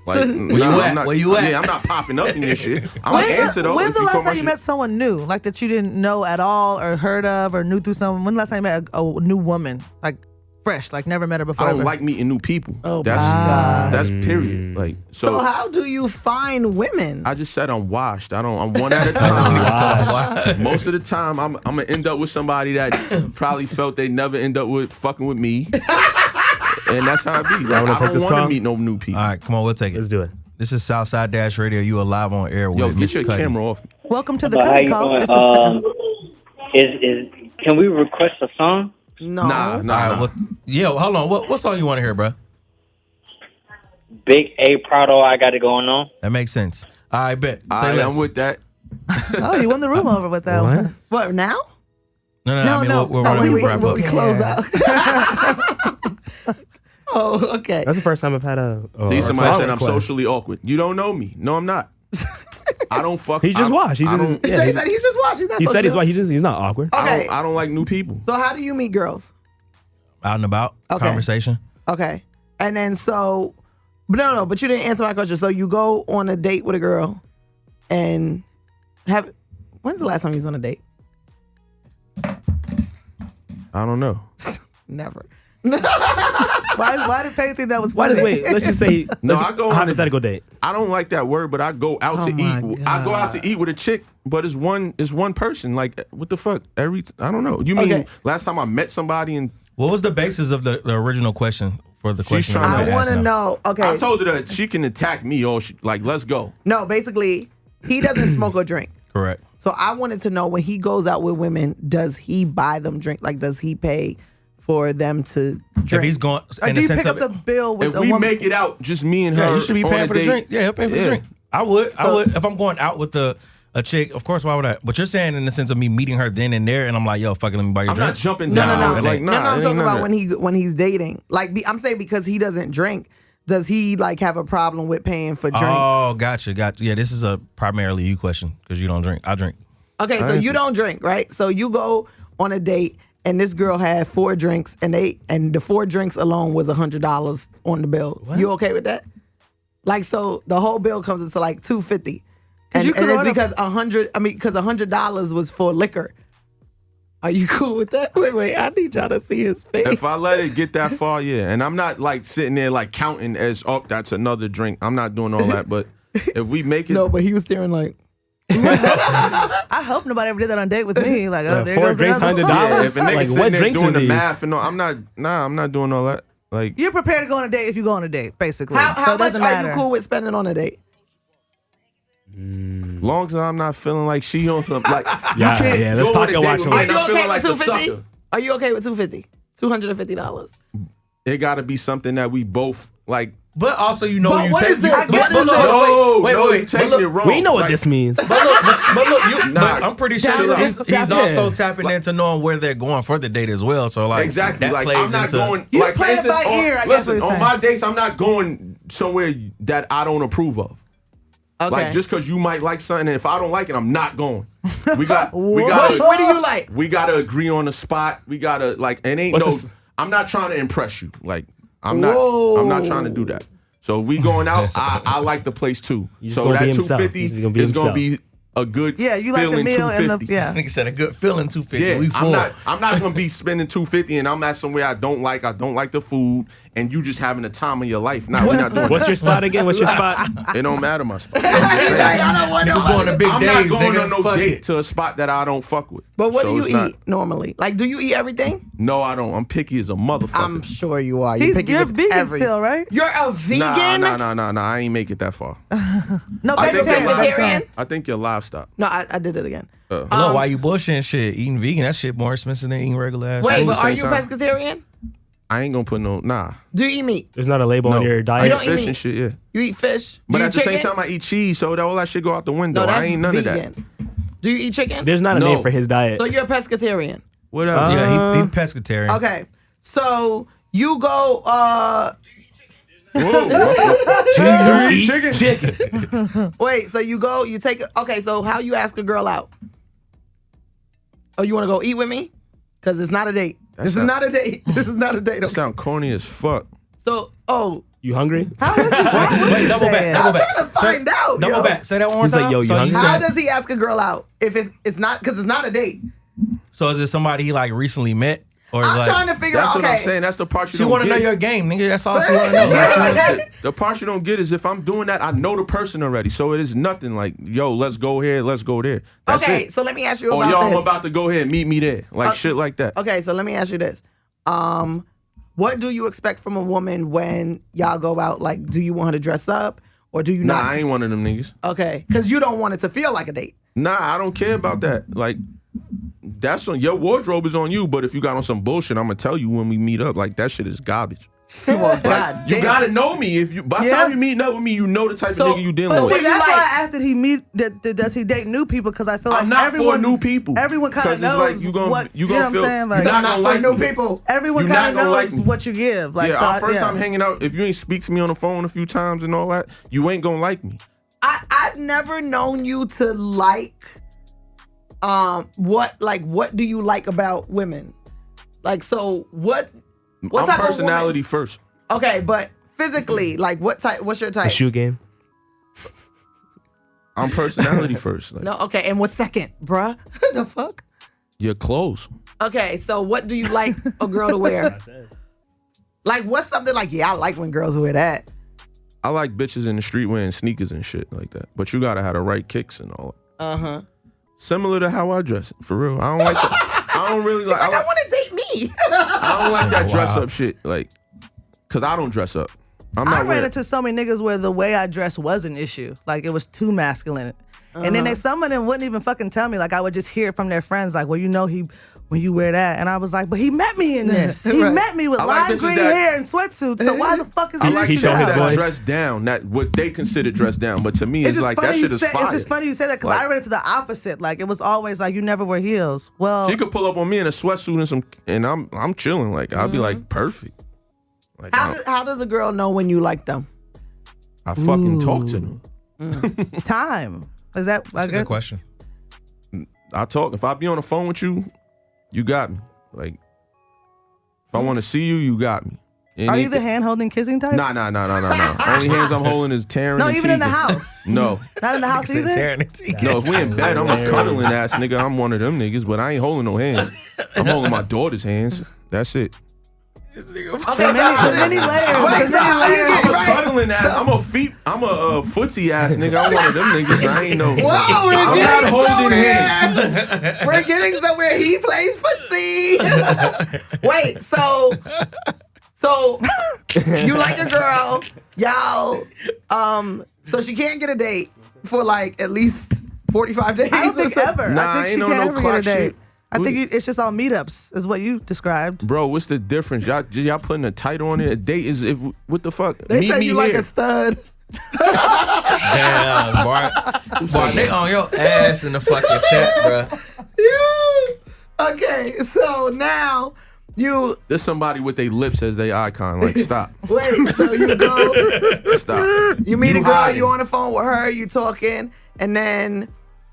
like. Where you I'm at? not, Where you at? Yeah, I'm not popping up in your shit. I'm gonna answer though. When's if the you call last my time you shit. met someone new, like that you didn't know at all or heard of or knew through someone? When the last time you met a new woman, like fresh, like never met her before? I don't ever? like meeting new people. Oh, that's my God. that's period. Like So how do you find women? I just said I'm washed. I'm one at a time. Most of the time, I'm gonna end up with somebody that probably felt they never end up with fucking with me, and that's how it be. Like, wanna I take don't this want to call? meet no new people. All right, come on, we'll take it. Let's do it. This is Southside Dash Radio. You are live on air with Yo, get Mr. your Cutty. camera off. Welcome to the But how Cutty you call. doing? This is Can we request a song? No. Nah. All right, well, yeah, hold on. What song you want to hear, bro? Big A Prado, I got it going on. That makes sense. All right, bet. Say All right, less. I'm with that. Oh, you won the room over with that one. What now? No, I mean, we're running we a wrap up. close out. Oh, okay. That's the first time I've had a. See, somebody song said I'm request. socially awkward. You don't know me. No, I'm not. I don't fuck. He just watched. He I just. don't- Yeah, He said he's just watching. He's not he so said he's good. why he's not awkward. Okay. I don't like new people. So how do you meet girls? Out and about. Okay. Conversation. Okay. And then but you didn't answer my question. So you go on a date with a girl and when's the last time you was on a date? I don't know. Never. Why did Payne think that was funny? Wait, let's just say No, I go a on a- hypothetical date. I don't like that word, but I go out Oh to my eat. I go out to eat with a chick, but it's one person. Like, what the fuck? I don't know. You mean Okay. last time I met somebody and What was the basis of the original question for the question? trying I'm to- I want to asking now? know. Okay. I told her that she can attack me or like, let's go. No, basically, he doesn't smoke or drink. Correct. So I wanted to know, when he goes out with women, does he buy them drink? Like, does he pay for them to drink? If he's going, Or in do the you sense pick up of the bill with If a we woman? make it out, just me and her. yeah, you should be on paying a for the date, drink. Yeah, he'll pay for the Yeah. drink. I would if I'm going out with a chick. Of course, why would I? But you're saying in the sense of me meeting her then and there, and I'm like, yo, fuck it, let me buy your I'm drink. not jumping No, down. no, no. Like, nah, no, I'm it ain't talking none about of when he's dating. Like, I'm saying because he doesn't drink, does he like have a problem with paying for drinks? Oh, gotcha. Yeah, this is a primarily you question because you don't drink. I drink. Okay, so you don't drink, right? So you go on a date and this girl had 4 drinks and the 4 drinks alone was $100 on the bill. You okay with that? Like, so the whole bill comes into like $250. And, you could and it's order- because $100 was for liquor. Are you cool with that? Wait, I need y'all to see his face. If I let it get that far, yeah. And I'm not like sitting there like counting as, oh, that's another drink. I'm not doing all that. But if we make it. No, but he was staring like. I hope nobody ever did that on a date with me. Like, oh, there goes another. Yeah, if a nigga Like, sitting what there drinks doing are the these? math and all, I'm not doing all that. Like, You're prepared to go on a date if you go on a date, basically. How so it much doesn't are matter. you cool with spending on a date? long as I'm not feeling like she on some like Yeah, you can't yeah, let's go on a pocket date watch with on me it. and I'm feeling with like a $250? sucker. Are you okay with $250? It got to be something that we both like. But also, you know, But you what take is this? but- What but is look, this? wait, No, wait. you're taking But look, it wrong. We know what Like, this means. But look, you, Nah. but I'm pretty sure Chill out. he's also tapping into knowing where they're going for the date as well. So like Exactly. that Like plays I'm not into, going. You like for play it instance, by ear, I guess listen, what you're on my dates, I'm not going somewhere that I don't approve of. Okay. Like just because you might like something, and if I don't like it, I'm not going. We got. what do you like? We gotta agree on the spot. We gotta like. And ain't What's no. this? I'm not trying to impress you. Like I'm not trying to do that. So we going out. I like the place too. He's So gonna that be himself. 250 He's gonna be is gonna himself. be a good. Yeah, you like the feeling meal and the 250. yeah. nigga said a good feeling 250. Yeah, we full. I'm not gonna be spending $250 and I'm at somewhere I don't like the food, and you just having the time of your life. Nah, we're not doing What's that. your spot again? What's your spot? It don't matter my spot. I'm just saying. I don't want Nigga going to big I'm days. not going nigga. on no Fuck date it. to a spot that I don't fuck with. But what So do you it's not- eat normally? Like, do you eat everything? No, I don't. I'm picky as a motherfucker. I'm sure you are. You're picky with vegan everything. still, right? You're a vegan? Nah. I ain't make it that far. No, I think, vegetarian. your vegetarian? livestock, I think your livestock. No, I did it again. Look, why you bullshitting shit? Eating vegan, that shit more expensive than eating regular ass Wait, food. but are same you time. pescatarian? I ain't gonna put no. Nah. Do you eat meat? There's not a label on No. your I diet. eat don't eat fish meat? and shit. Yeah. You eat fish? Do But you at eat the same chicken? time, I eat cheese, so all that shit go out the window. No, that's I ain't none vegan. of that. Do you eat chicken? There's not a No. name for his diet. So you're a pescatarian. Whatever. Yeah, he pescatarian. Okay. So you go Do you eat chicken? wait, so you take okay, so how you ask a girl out? Oh, you want to go eat with me? Cuz it's not a date. This is not a date. This is not a date. That sound corny as fuck. So, You hungry? How would you, how would Wait, you double say back, it? double I'm back. trying to find out. Double yo. back. Say that one more He's like, time. yo, you so hungry? How said, does he ask a girl out if it's not because it's not a date? so is it somebody he like recently met? Or I'm like, trying to figure That's out. what I'm Okay. saying. That's the part you she don't want to know get. your game, nigga. That's all she want to know. The part you don't get is if I'm doing that, I know the person already. So it is nothing like, yo, let's go here, let's go there. That's Okay, it. so let me ask you Oh, about yo, this. I'm about to go here and meet me there. Like shit like that. Okay, so let me ask you this. What do you expect from a woman when y'all go out? Like, do you want her to dress up or do you Nah, not? I ain't one of them niggas. Okay, because you don't want it to feel like a date. Nah, I don't care about that. Like, that's on your wardrobe is on you. But if you got on some bullshit, I'm gonna tell you when we meet up. Like that shit is garbage. Well, God You damn. gotta know me. If you by the time you meeting up with me, you know the type So- of nigga you dealing but with. see, That's like- why I asked, did he meet? Does he date new people? Because I feel like I'm not everyone for new people. Everyone kind of 'Cause it's knows like you gonna what you know gonna what feel I'm saying. Like you're not not gonna for like new me. people. everyone You're kind not of gonna knows like me. what you give. Like Yeah, so our first yeah. time hanging out, if you ain't speak to me on the phone a few times and all that, you ain't gonna like me. I've never known you to like what do you like about women? Like, so what I'm type of personality first. woman? Okay, but physically, like what's your The type? shoe game. I'm personality first. Like, No, okay, and what's second, bruh? The fuck? your clothes. Okay, so what do you like a girl to wear? Like, what's something like, yeah, I like when girls wear that. I like bitches in the street wearing sneakers and shit like that. But you gotta have the right kicks and all that. Uh-huh. Similar to how I dress, for real. I don't like that. I don't really like. I want to date me. I don't like that dress Wow. up shit. Like, cause I don't dress up. I'm I not ran wearing. into so many niggas where the way I dressed was an issue. Like it was too masculine. And then some of them wouldn't even fucking tell me. Like I would just hear it from their friends. Like, well, you know when you wear that. And I was like, but he met me in this. He Right. met me with I like lime bitches green that- hair and sweatsuits. So why the fuck is he I like He bitches showed his that voice. dress down. That what they consider dress down. But to me, it's just like funny that you shit is say- fire. It's just funny you say that because Like- I ran into the opposite. Like it was always like you never wear heels. Well, She could pull up on me in a sweatsuit and I'm chilling. Like I'll be like perfect. Like How does a girl know when you like them? I fucking talk to them. time. Is that That's a good question. I talk. If I be on the phone with you, you got me. Like if I want to see you, you got me. Are you the hand holding kissing type? Nah. Only hands I'm holding is tearing. No, and even in the teething. house. No. Not in the house either. No, if we in bed, I'm a cuddling ass nigga. I'm one of them niggas, but I ain't holding no hands. I'm holding my daughter's hands. That's it. The many layers. I'm a cuddling ass. I'm a footsie ass nigga. I'm one of them niggas. I ain't no. Whoa, we're I'm getting not holding somewhere. hands. We're getting somewhere. He plays footsie. Wait, so you like your girl, y'all. So she can't get a date for like at least 45 days. I don't think ever. Nah, I think she ain't can't no ever get clock a date. shit. I think it's just all meetups, is what you described. Bro, what's the difference? Y'all putting a title on it? A date is if what the fuck? They Meet say me you here. like a stud. Damn, boy, they on your ass in the fucking chat, bro. Okay, so now you There's somebody with their lips as their icon. Like, stop. wait. So you go. Stop. You meet a girl. hiding. You on the phone with her. You talking, and then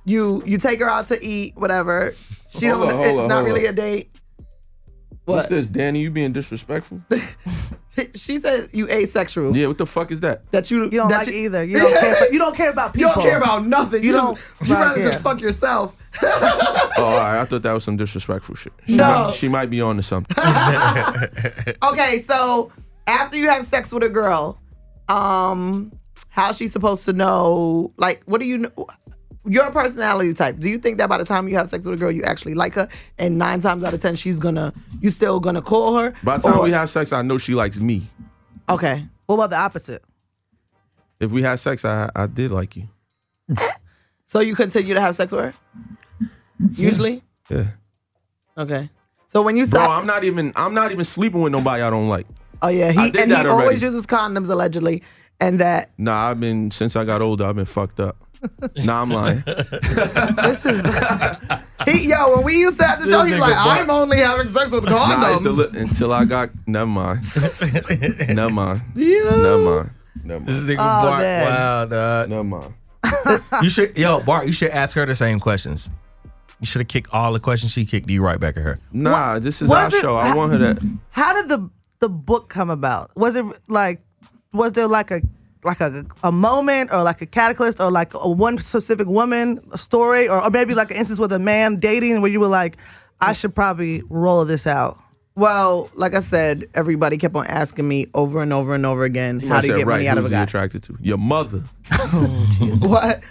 you take her out to eat. Whatever. She Hold don't. on, It's hold on, not hold really on. a date. What's What? this, Danny? You being disrespectful? She said you asexual. Yeah, what the fuck is that? That you You don't that like either. You don't care. You don't care about You people. don't care about nothing. You don't- rather yeah. just fuck yourself. Oh, all right. I thought that was some disrespectful shit. No. She might be on to something. Okay, so after you have sex with a girl, how's she supposed to know? Like, what do you know? Your personality type. Do you think that by the time you have sex with a girl, you actually like her, and 9 times out of 10, you still gonna call her? By the time Or- we have sex, I know she likes me. Okay. What about the opposite? If we had sex, I did like you. So you continue to have sex with her? Usually? Yeah. Okay. So when you Bro, stop, I'm not even sleeping with nobody I don't like. oh yeah, I did he that already. always uses condoms allegedly, and that Nah, since I got older, I've been fucked up. Nah, I'm lying. This is when we used to have the show, he's nigga like, butt. I'm only having sex with Nah, I used to condoms. look until I got. Never mind. Never mind. Yeah. Never mind. Never This mind. nigga Oh, Bart, man. wow, dog. Never mind. Bart, you should ask her the same questions. You should have kicked all the questions she kicked you right back at her. Nah, this is was our it- show. I want her to. How did the book come about? Was there like a moment or like a catalyst or like a one specific woman story or maybe like an instance with a man dating where you were like, I should probably roll this out? Well, like I said, everybody kept on asking me over and over and over again, how I do you said, get right, money out of a who's he guy? attracted to? Your mother. What?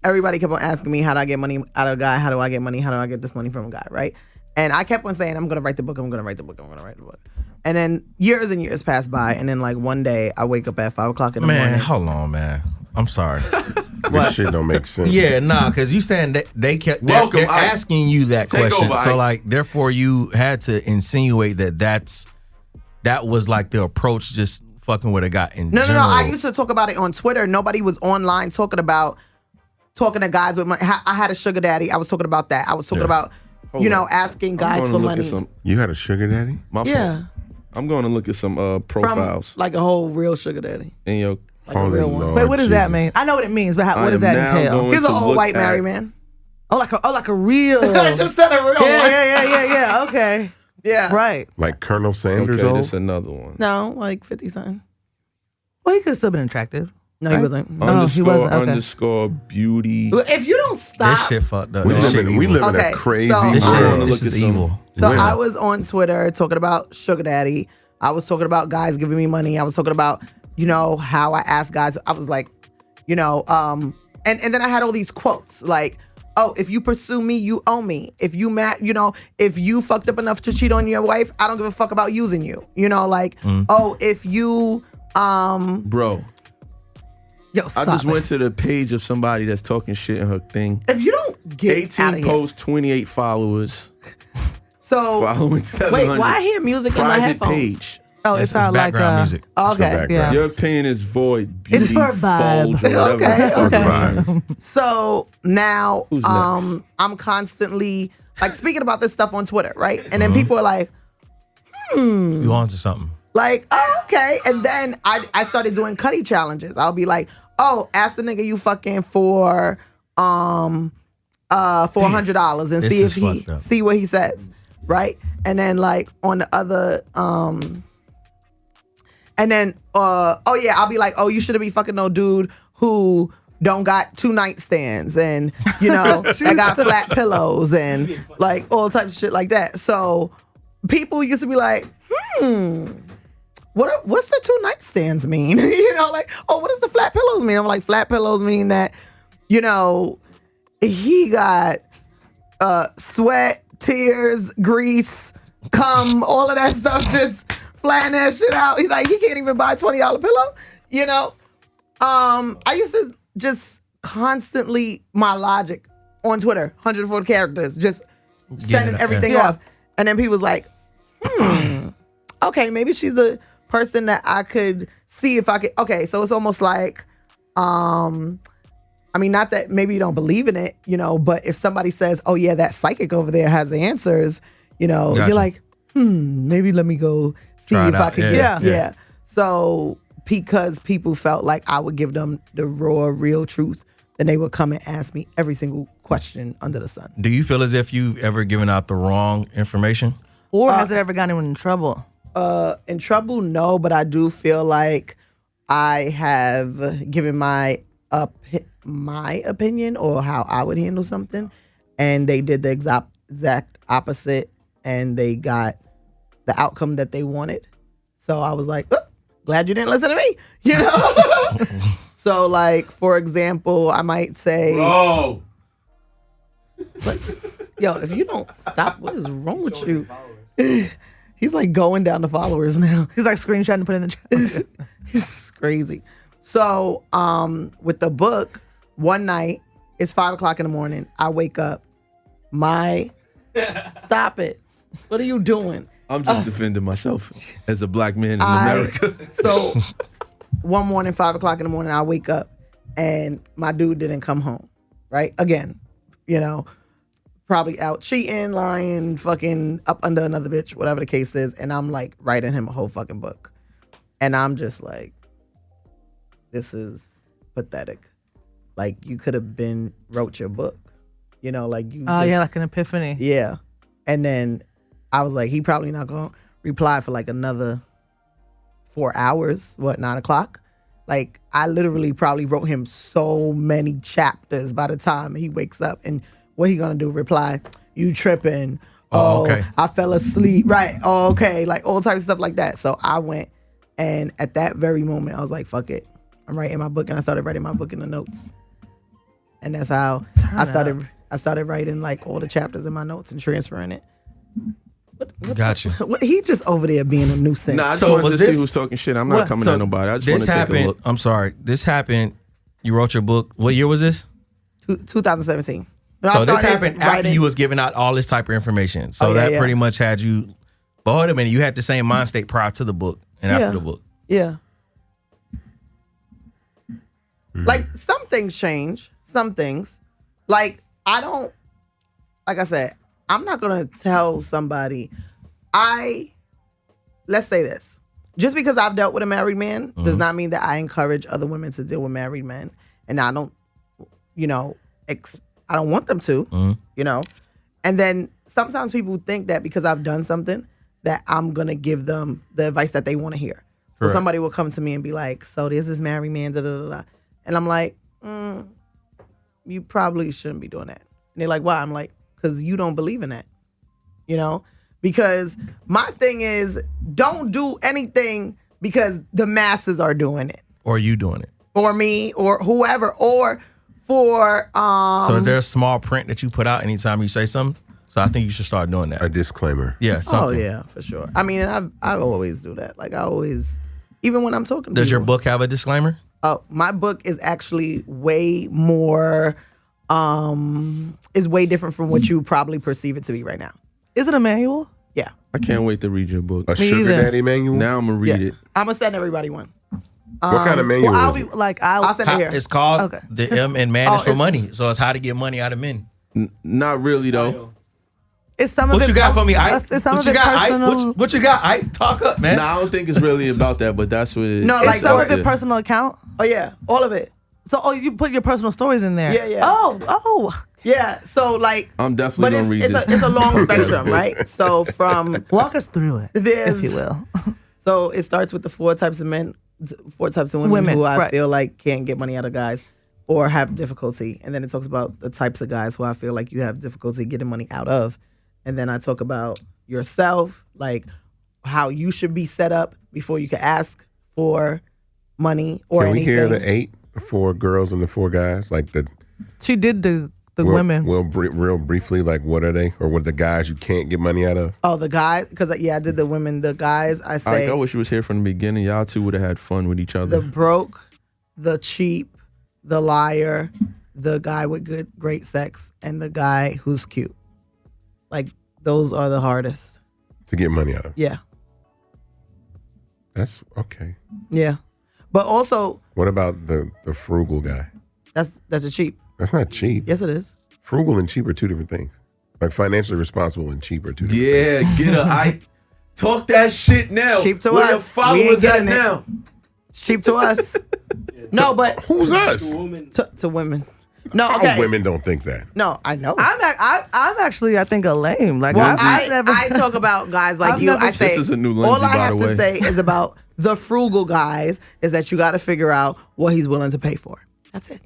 Everybody kept on asking me, how do I get money out of a guy? How do I get money? How do I get this money from a guy, right? And I kept on saying, I'm going to write the book. I'm going to write the book. I'm going to write the book. And then years and years passed by. And then like one day I wake up at 5 o'clock in the Man, morning. hold on, man. I'm sorry. This shit don't make sense. Yeah, nah, because you saying that they kept Welcome, they're Ike. asking you that Take question. over, So Ike. like, therefore, you had to insinuate that was like the approach, just fucking with a guy in No. general. I used to talk about it on Twitter. Nobody was online talking to guys with money. I had a sugar daddy. I was talking about that. I was talking about, Hold on. asking I'm guys going for to look money. at some. You had a sugar daddy? My Yeah. fault. I'm going to look at some From profiles like a whole real sugar daddy. in your. Like a real one. Lord Wait, what does that Jesus. mean? I know what it means, but what does I am that now entail? going He's an to old look white at- married man. Oh, like a real. I just said a real one. Yeah. Okay. Yeah. Right. Like Colonel Sanders Okay, old? this another one. No, like 50 something. Well, he could have still been attractive. No, he Right? wasn't. Oh, he wasn't. Okay. Underscore beauty. If you don't stop. This shit fucked up. We This shit live evil. in Okay, a crazy so- This I shit, wanna this look is at some- evil. So Women. I was on Twitter talking about sugar daddy. I was talking about guys giving me money. I was talking about, how I asked guys. I was like, and then I had all these quotes like, oh, if you pursue me, you owe me. If you if you fucked up enough to cheat on your wife, I don't give a fuck about using you. Oh, if you Bro, yo, I stop just it. went to the page of somebody that's talking shit in her thing. If you don't get out 18 of here. posts, 28 followers. So Following 700. wait, why I hear music in my Private headphones? page. Oh, it It's sounds like background music. Okay. background. Yeah. Your opinion is void. It's Beauty, for a vibe. bulge, or whatever. Okay. So now Who's next? I'm constantly like speaking about this stuff on Twitter, right? And then people are like, You on to something. like, oh, okay. And then I started doing Cutty challenges. I'll be like, oh, ask the nigga you fucking for $400 and This see is if he fucked up. see what he says. Right? And then like on the other And then, I'll be like, oh, you shouldn't be fucking no dude who don't got 2 nightstands and, you know, that got flat pillows and like all types of shit like that. So people used to be like, what's the 2 nightstands mean? You know, like, oh, what does the flat pillows mean? I'm like, flat pillows mean that, you know, he got sweat, tears, grease, cum, all of that stuff just flying that shit out. He's like, he can't even buy a $20 pillow, you know? I used to just constantly, my logic on Twitter, 140 characters, just sending everything off. And then people was like, okay, maybe she's the person that I could see if I could. Okay, so it's almost like, I mean, not that maybe you don't believe in it, you know, but if somebody says, oh yeah, that psychic over there has the answers, you know, you're like, maybe let me go see if I could get. Yeah. So because people felt like I would give them the raw, real truth, then they would come and ask me every single question under the sun. Do you feel as if you've ever given out the wrong information? Or has it ever gotten anyone in trouble? In trouble, no, but I do feel like I have given my opinion or how I would handle something, and they did the exact opposite, and they got the outcome that they wanted. So I was like, glad you didn't listen to me, you know? So like, for example, I might say, Bro. Yo, if you don't stop, what is wrong with you? He's like going down the followers now. He's like screenshotting and putting in the chat. It's crazy. So with the book, one night, it's 5:00 in the morning. I wake up. Stop it. What are you doing? I'm just defending myself as a black man in America. So one morning, 5:00 in the morning, I wake up and my dude didn't come home. Right? Again, you know, probably out cheating, lying, fucking up under another bitch, whatever the case is. And I'm like writing him a whole fucking book. And I'm just like, this is pathetic. Like, you could have wrote your book. You know, like you. Oh, yeah, like an epiphany. Yeah. And then I was like, he probably not going to reply for like another 4 hours. 9 o'clock? Like, I literally probably wrote him so many chapters by the time he wakes up. And what he going to do? Reply, you tripping. Oh, okay. I fell asleep. Right. Oh, okay. Like all types of stuff like that. So I went, and at that very moment, I was like, fuck it. I'm writing my book. And I started writing my book in the notes. And that's how I started writing like all the chapters in my notes and transferring it. Gotcha. He just over there being a nuisance. Nah, I just wanted to see who's talking shit. I'm not coming at nobody. I just want to take a look. I'm sorry. This happened. You wrote your book. What year was this? 2017. So this happened after you was giving out all this type of information. So that pretty much had you. But hold a minute, you had the same mind state prior to the book and after the book. Yeah. Like some things change. Some things. Like like I said, I'm not gonna tell somebody. Let's say this. Just because I've dealt with a married man does not mean that I encourage other women to deal with married men. And I don't, you know, I don't want them to, you know. And then sometimes people think that because I've done something that I'm gonna give them the advice that they want to hear. So somebody will come to me and be like, so there's this married man, da da da da. And I'm like, you probably shouldn't be doing that. And they're like, why? I'm like, because you don't believe in that, you know? Because my thing is, don't do anything because the masses are doing it. Or you doing it. Or me, or whoever, or for... So is there a small print that you put out anytime you say something? So I think you should start doing that. A disclaimer. Yeah, something. Oh, yeah, for sure. I mean, I always do that. Like, I always... Even when I'm talking to Does people. your book have a disclaimer? Oh, my book is actually way more... is way different from what you probably perceive it to be right now. Is it a manual? Yeah. I can't wait to read your book. A sugar daddy manual? Now I'm going to read it. I'm going to send everybody one. What kind of manual? Well, is it? I'll send it here. It's called The M in Man is for Money. So it's how to get money out of men. Not really, though. It's some of What it. you got for me, Ike? It's some What of you it got, Ike? personal. What you got, Ike? Talk up, man. Nah, I don't think it's really about that, but that's what it is. No, It's like some of it personal account. Oh, yeah. All of it. So, you put your personal stories in there. Yeah, yeah. Oh. Yeah, so like... I'm definitely going to read this. It's a long spectrum, right? So from... Walk us through it, There's, if you will. So it starts with the 4 types of men, 4 types of women who I right. feel like can't get money out of guys or have difficulty. And then it talks about the types of guys who I feel like you have difficulty getting money out of. And then I talk about yourself, like how you should be set up before you can ask for money or Can we anything. hear the 8, the 4 girls and the 4 guys? Like She did the women. Real briefly, like what are they? Or what are the guys you can't get money out of? Oh, the guys? Because, I did the women. The guys, I say I wish she was here from the beginning. Y'all two would have had fun with each other. the broke, the cheap, the liar, the guy with great sex, and the guy who's cute. Like, those are the hardest. To get money out of. Yeah. That's okay. Yeah. But also, What about the frugal guy? that's a cheap. That's not cheap. Yes, it is. Frugal and cheap are 2 different things. Like financially responsible and cheap are 2 different things. Yeah, get her. I talk that shit now. Cheap to Where us. your We followers ain't at getting it. now? It's cheap to us. No, but Who's us? to women. No, All okay. women don't think that. No, I know. I'm actually, I think, a lame. Like, Well, I've never. I talk about guys like I've you. never- I say This is a new all Lindsay, I by have the to way. say is about the frugal guys is that you got to figure out what he's willing to pay for. That's it.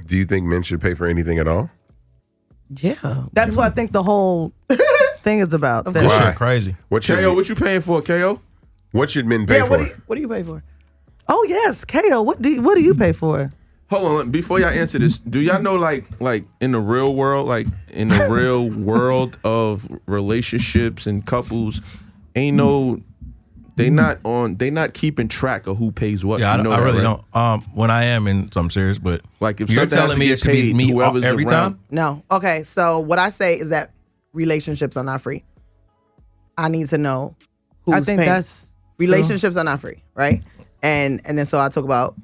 Do you think men should pay for anything at all? Yeah, That's what I think the whole thing is about. Of That course. shit. Shit crazy. What should KO, what you paying for, KO? what should men pay Yeah. for? What do you pay for? Oh yes, Kale. What do you pay for? Hold on, before y'all answer this, do y'all know like in the real world, like in the real world of relationships and couples, ain't no they not keeping track of who pays what. Yeah, you know I that, really right? don't. When I am in something serious, but Like if you're something has telling to me get it should be paid, me whoever's every around. time. No. Okay. So what I say is that relationships are not free. I need to know who's I think paying. that's Relationships are not free, right? And then so I talk about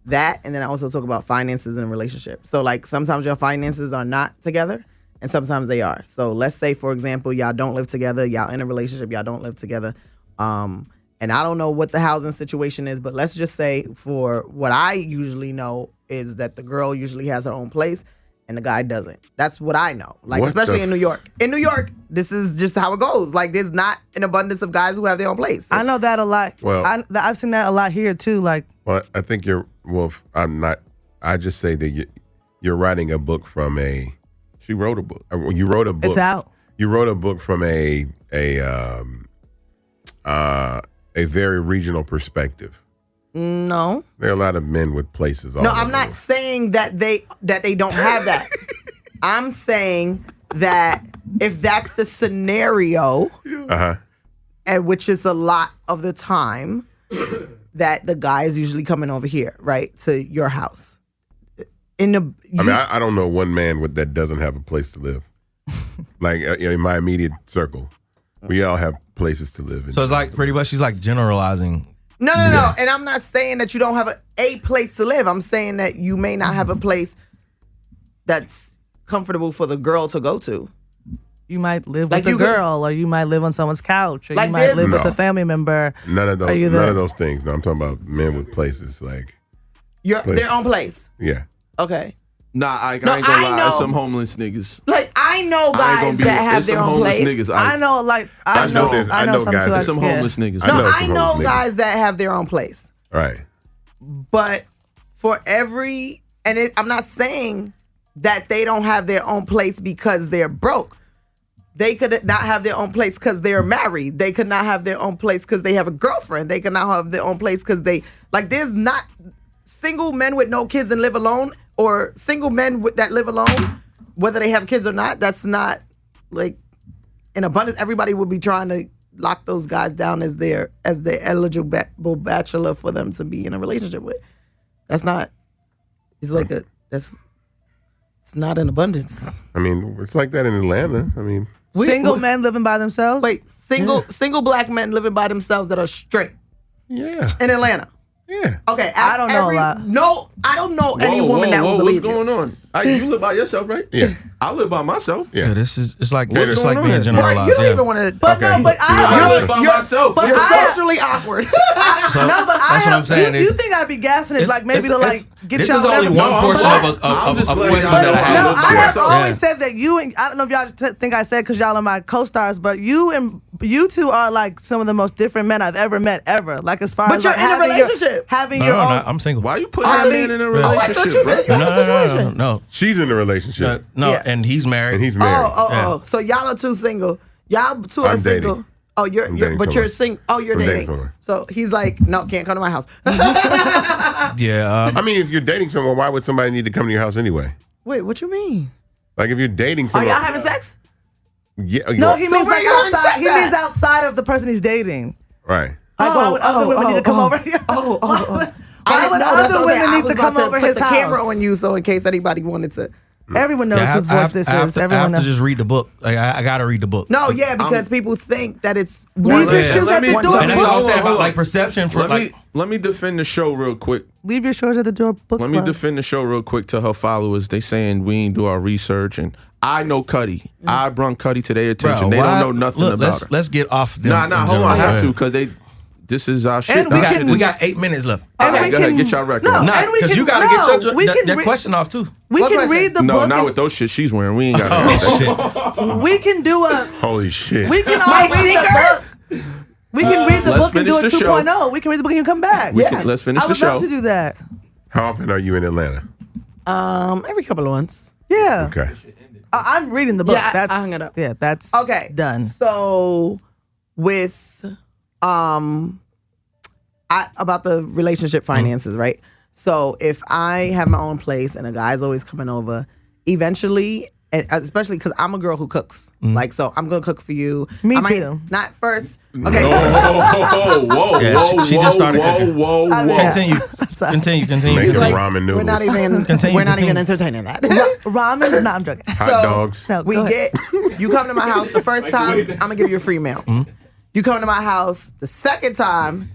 that, and then I also talk about finances in a relationship. So like sometimes your finances are not together, and sometimes they are. So let's say, for example, y'all don't live together, y'all in a relationship, y'all don't live together. And I don't know what the housing situation is, but let's just say for what I usually know is that the girl usually has her own place and the guy doesn't. That's what I know. Like, What especially the in New York. In New York, this is just how it goes. Like, there's not an abundance of guys who have their own place. I know that a lot. Well- I've seen that a lot here too. Like, Well, I think I'm not. I just say that you're writing a book from a. She wrote a book. You wrote a book. it's out. You wrote a book from a very regional perspective. No. There are a lot of men with places. No, I'm not saying that they don't have that. I'm saying that if that's the scenario, and which is a lot of the time, that the guy is usually coming over here, right, to your house. I don't know one man that doesn't have a place to live. Like in my immediate circle, we all have places to live. So it's like pretty much she's like generalizing. No. And I'm not saying that you don't have a place to live. I'm saying that you may not have a place that's comfortable for the girl to go to. You might live Like with a you could- girl, or you might live on someone's couch, or Like you might this? live with No. a family member. None of Are you those. there? None of those things. No, I'm talking about men with places. Like Their own place. yeah. Okay. Nah, I ain't No, gonna I lie. know- There's some homeless niggas. Like, I know I ain't guys gonna be. that have There's their some own homeless place. niggas. I know, like, I know some guys. too. There's some Yeah. homeless niggas. I No, know I some know homeless niggas. guys that have their own place. Right. But for every, I'm not saying that they don't have their own place because they're broke. They could not have their own place because they're married. They could not have their own place because they have a girlfriend. They could not have their own place because there's not single men with no kids and live alone, or single men that live alone, whether they have kids or not. That's not like in abundance. Everybody would be trying to lock those guys down as their eligible bachelor for them to be in a relationship with. That's not. It's not in abundance. I mean, it's like that in Atlanta. I mean, Single men living by themselves. Wait, single black men living by themselves that are straight yeah, in Atlanta. yeah. Okay, I don't know a lot. No, I don't know any woman that will believe What's going on? You live by yourself, right? Yeah. I live by myself. Yeah. Yeah, it's like What's it's going like on? being you. generalized. You don't yeah. even want to. But no, but I live by myself. But You're I- socially awkward. So, No, but that's what I'm saying? You think I'd be gassing it like maybe to like get this y'all is only whatever. one portion of questions that I have. No, I have always said that you and I don't know if y'all think I said because y'all are my co-stars, but you two are like some of the most different men I've ever met ever. Like as far But as you're like, in a having relationship. having your own. I'm single. Why you putting that man in a relationship, bro? No. She's in a relationship. No, and he's married. And he's married. Oh. So y'all are two single. Y'all two are I'm single. dating. Oh, you're someone. you're single. Oh, you're I'm dating dating. someone. So he's like, no, can't come to my house. Yeah. I mean, if you're dating someone, why would somebody need to come to your house anyway? Wait, what you mean? Like if you're dating Are someone, y'all having sex? Yeah. No, he So means where like you having outside. sex He at? means outside of the person he's dating. Right. Like why would other women need to come over? Why would other women need to come over his put the house? camera on you, so in case anybody wanted to. Everyone knows whose voice this is. I Everyone have to knows. just read the book. Like, I gotta read the book. No, yeah, because people think that it's Leave your shoes at the door. And that's all I'm saying Hold about on. like perception for Let me defend the show real quick. Leave your shoes at the door. Book Let me club. defend the show real quick to her followers. They saying we ain't do our research, and I know Cutty. I brung Cutty to their attention. They don't know nothing about her. Let's get off. Them Nah, in hold on. I general. have to because this is our shit. And We got 8 minutes left. Okay, go ahead, get your record. No, on. and we Because can. you gotta no, get we can that re- question off too. We What can question? read the No, book. not and with those shit she's wearing. We ain't got Oh shit. we can do a. Holy shit. We can all read the book. We can read the Let's book and do a finish the show. 2.0. We can read the book and you come back. Let's finish I the would show. love to do that. How often are you in Atlanta? every couple of months. Yeah. Okay. I'm reading the book. Yeah, I that's hung it up. Yeah, that's Okay. done. So with about the relationship finances, right? So if I have my own place and a guy's always coming over, eventually, and especially because I'm a girl who cooks, like, so I'm gonna cook for you. Me I might too. Not first. Okay. Whoa, Yeah, she just started cooking. Whoa. Continue. Continue. Making Like, ramen noodles. We're not even. Continue, we're not even continue. entertaining that. Ramen's not. I'm joking. Hot dogs. No, We go ahead. get you come to my house the first time, I'm gonna give you a free meal. You come to my house the second time,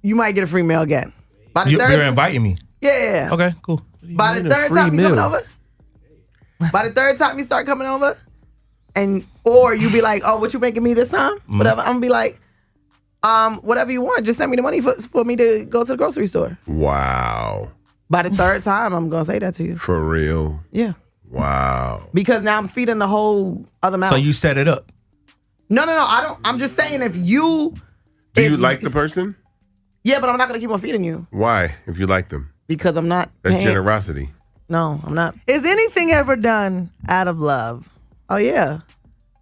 you might get a free meal again. By the You're third, inviting me. yeah. Okay, cool. By the third time you coming over, by the third time you start coming over, and or you be like, oh, what you making me this time? Whatever. I'm gonna be like, whatever you want. Just send me the money for me to go to the grocery store. Wow. By the third time, I'm gonna say that to you. For real. Yeah. Wow. Because now I'm feeding the whole other mouth. So you set it up. No, I don't. I'm just saying if you. Do you like the person? Yeah, but I'm not gonna keep on feeding you Why? If you like them. because I'm not. That's paying. generosity. No, I'm not. Is anything ever done out of love? Oh yeah,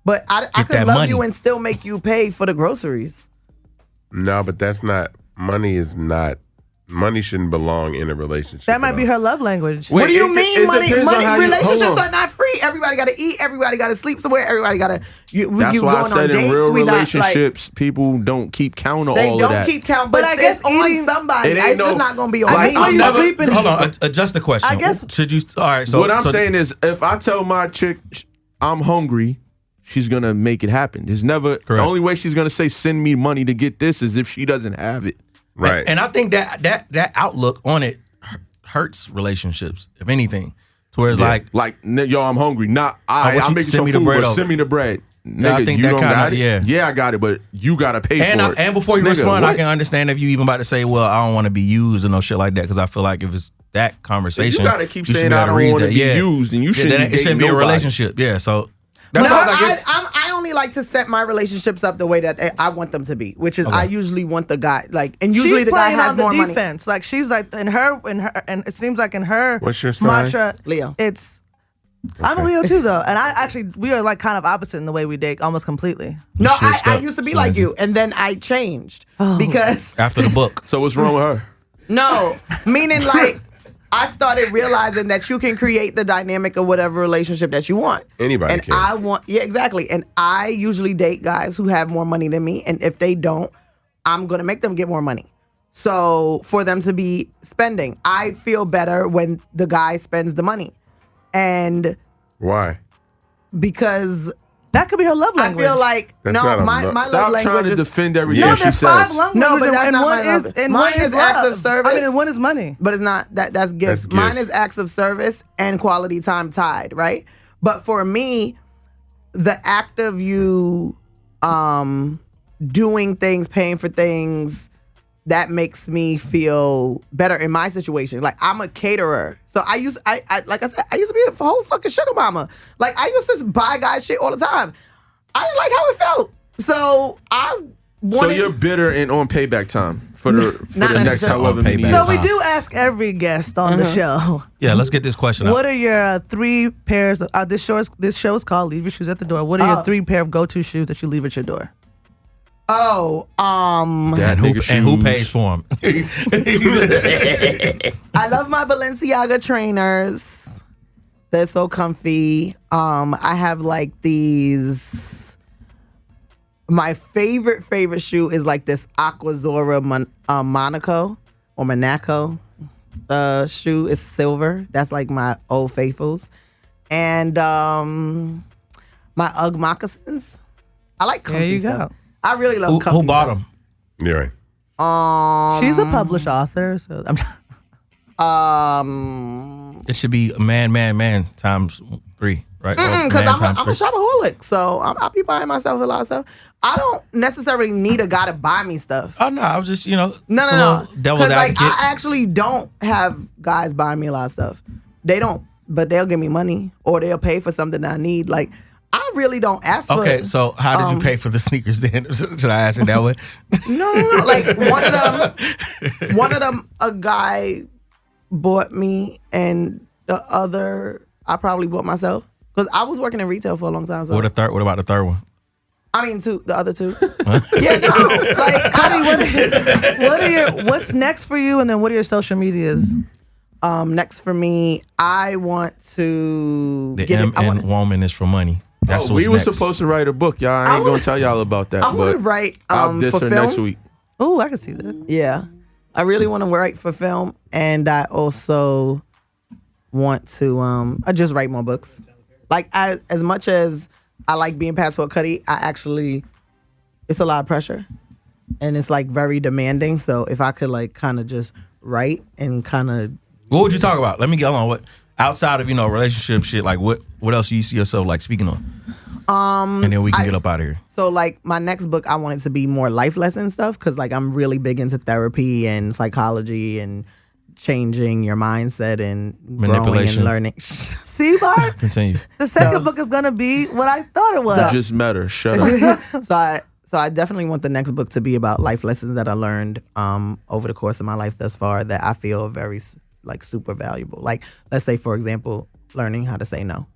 but I Get could that love money. you and still make you pay for the groceries. No, but that's not. Money shouldn't belong in a relationship. That might at be all. her love language. What do you it- mean it money? depends on how you- Relationships hold on. are not free. Everybody got to eat. Everybody got to sleep somewhere. Everybody got to. That's you why I going said on in dates. real We not, like, relationships, people don't keep count of they all don't of that. keep count, but But I it's guess on eating- somebody. It ain't It's no- just not going to be on I me. guess when you sleeping. Hold on. Adjust the question. I guess- Should you? All right. So what I'm so- saying is, if I tell my chick I'm hungry, she's gonna make it happen. There's never the Correct. only way she's gonna say send me money to get this is if she doesn't have it. Right. And I think that outlook on it hurts relationships, if anything. To where it's like, yo, I'm hungry. Not I want I'm you- making send some me the food, bread but over. send me the bread. Yeah, I Nigga, think you that don't kinda- got it. yeah. Yeah, I got it, but you gotta pay for it. and before you Nigga, respond, I what? can understand if you even about to say, well, I don't want to be used or no shit like that, because I feel like if it's that conversation, You gotta keep should saying be able I to don't read want to that. be Yeah. used, and you Yeah, shouldn't then be it shouldn't be dating a nobody. relationship. Yeah, so that's No, all I guess. I only like to set my relationships up the way that I want them to be, which is I usually want the guy and usually she's the guy playing has on the more money. defense. Like she's like in her, and it seems like in her What's your sign? mantra, Leo. It's I'm a Leo too, though, and we are like kind of opposite in the way we date, almost completely. No, switched I up. used to be like you, and then I changed because After the book. So what's wrong with her? no, meaning like I started realizing that you can create the dynamic of whatever relationship that you want. Anybody and can. I want, yeah, exactly. And I usually date guys who have more money than me, and if they don't, I'm gonna make them get more money. So for them to be spending, I feel better when the guy spends the money, and Why? because That could be her love I language. feel like That's no, not a my love- my Stop love language trying to is defend everything no, she there's says. 5 love No, languages, but that's and not one my love. is and Mine one is is acts love. of service. I mean, and one is money. But it's not that's gifts. That's Mine gifts. is acts of service and quality time tied, right? But for me, the act of you doing things, paying for things, that makes me feel better in my situation. Like, I'm a caterer. So like I said, I used to be a whole fucking sugar mama. Like, I used to buy guys shit all the time. I didn't like how it felt. So I wanted... So you're bitter and on payback time for the next however many years. So we do ask every guest on the show. Yeah, let's get this question out. What are your 3 pairs of... this show is called Leave Your Shoes at the Door. What are your 3 pair of go-to shoes that you leave at your door? And who pays for them? I love my Balenciaga trainers. They're so comfy. I have like these. My favorite shoe is like this Aquazora Monaco or Monaco shoe. Is silver. That's like my Old Faithfuls. And my Ugg moccasins. I like comfy There you stuff. go. I really love comfy Who bought stuff. them? Yeah, right. She's a published author, so It should be man times 3, right? Because I'm a shopaholic, so I'll be buying myself a lot of stuff. I don't necessarily need a guy to buy me stuff. Oh no, I was just No. devil's Because like advocate. I actually don't have guys buying me a lot of stuff. They don't, but they'll give me money or they'll pay for something that I need. Like, I really don't ask for. Okay, so how did you pay for the sneakers then? Should I ask it that way? No. Like one of them, a guy bought me, and the other I probably bought myself because I was working in retail for a long time. So What about the third one? I mean, the other 2. Yeah, no. Like, Cutty, what's next for you, and then what are your social medias? Next for me, I want to The get M woman is for money. That's we were next. supposed to write a book, y'all. I ain't gonna tell y'all about that. I want to but write I'll diss for her film. next week. Oh, I can see that. Yeah, I really want to write for film, and I also want to I just write more books. Like, as much as I like being Passport Cutty, it's a lot of pressure, and it's like very demanding. So if I could like kind of just write and kind of. What would you talk about? Let me get on. What outside of relationship shit? Like what else do you see yourself like speaking on? And then we can get up out of here. So like my next book, I want it to be more life lesson stuff because like I'm really big into therapy and psychology and changing your mindset and growing Manipulation. and learning. See, Bart? Continue. The second book is gonna be what I thought it was. You just met her. Shut up. So I definitely want the next book to be about life lessons that I learned over the course of my life thus far that I feel are very like super valuable. Like, let's say, for example, learning how to say no.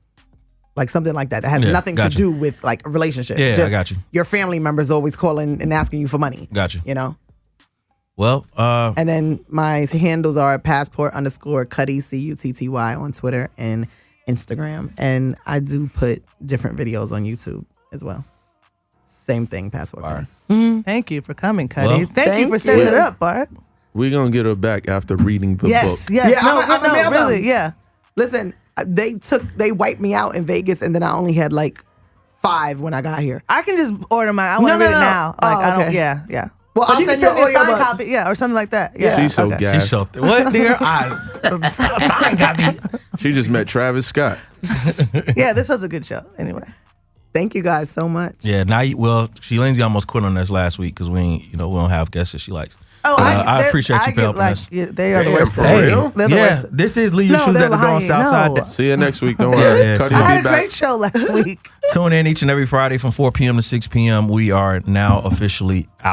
Like something like that has nothing to do with like a relationship. Yeah, just I got you. Your family members always calling and asking you for money. Got you. You know? Well, and then my handles are passport_Cutty, Cutty on Twitter and Instagram. And I do put different videos on YouTube as well. Same thing, Passport Cutty. Thank you for coming, Cutty. Well, thank you for setting it up, Bart. We're gonna get her back after reading the book. Yes. Yeah, No, really, yeah. Listen, they wiped me out in Vegas, and then I only had like 5 when I got here. I can just order mine. I want to read it now. Like, I don't. okay. Yeah. Well, But I'll you can send send you me a a signed audiobook. copy, yeah, or something like that. Yeah. She's so okay. gassed. what, dear? Sign copy. She just met Travis Scott. Yeah, this was a good show. Anyway. Thank you guys so much. Yeah, Lindsay almost quit on us last week because we don't have guests that she likes. Oh, I appreciate you for helping us. Yeah, they are the worst. for real? They're the worst. This is Leave Your Shoes at the Door on Southside. See you next week. Don't worry. Yeah, Cutty I will had be a back. great show last week. Tune in each and every Friday from 4 p.m. to 6 p.m. We are now officially out.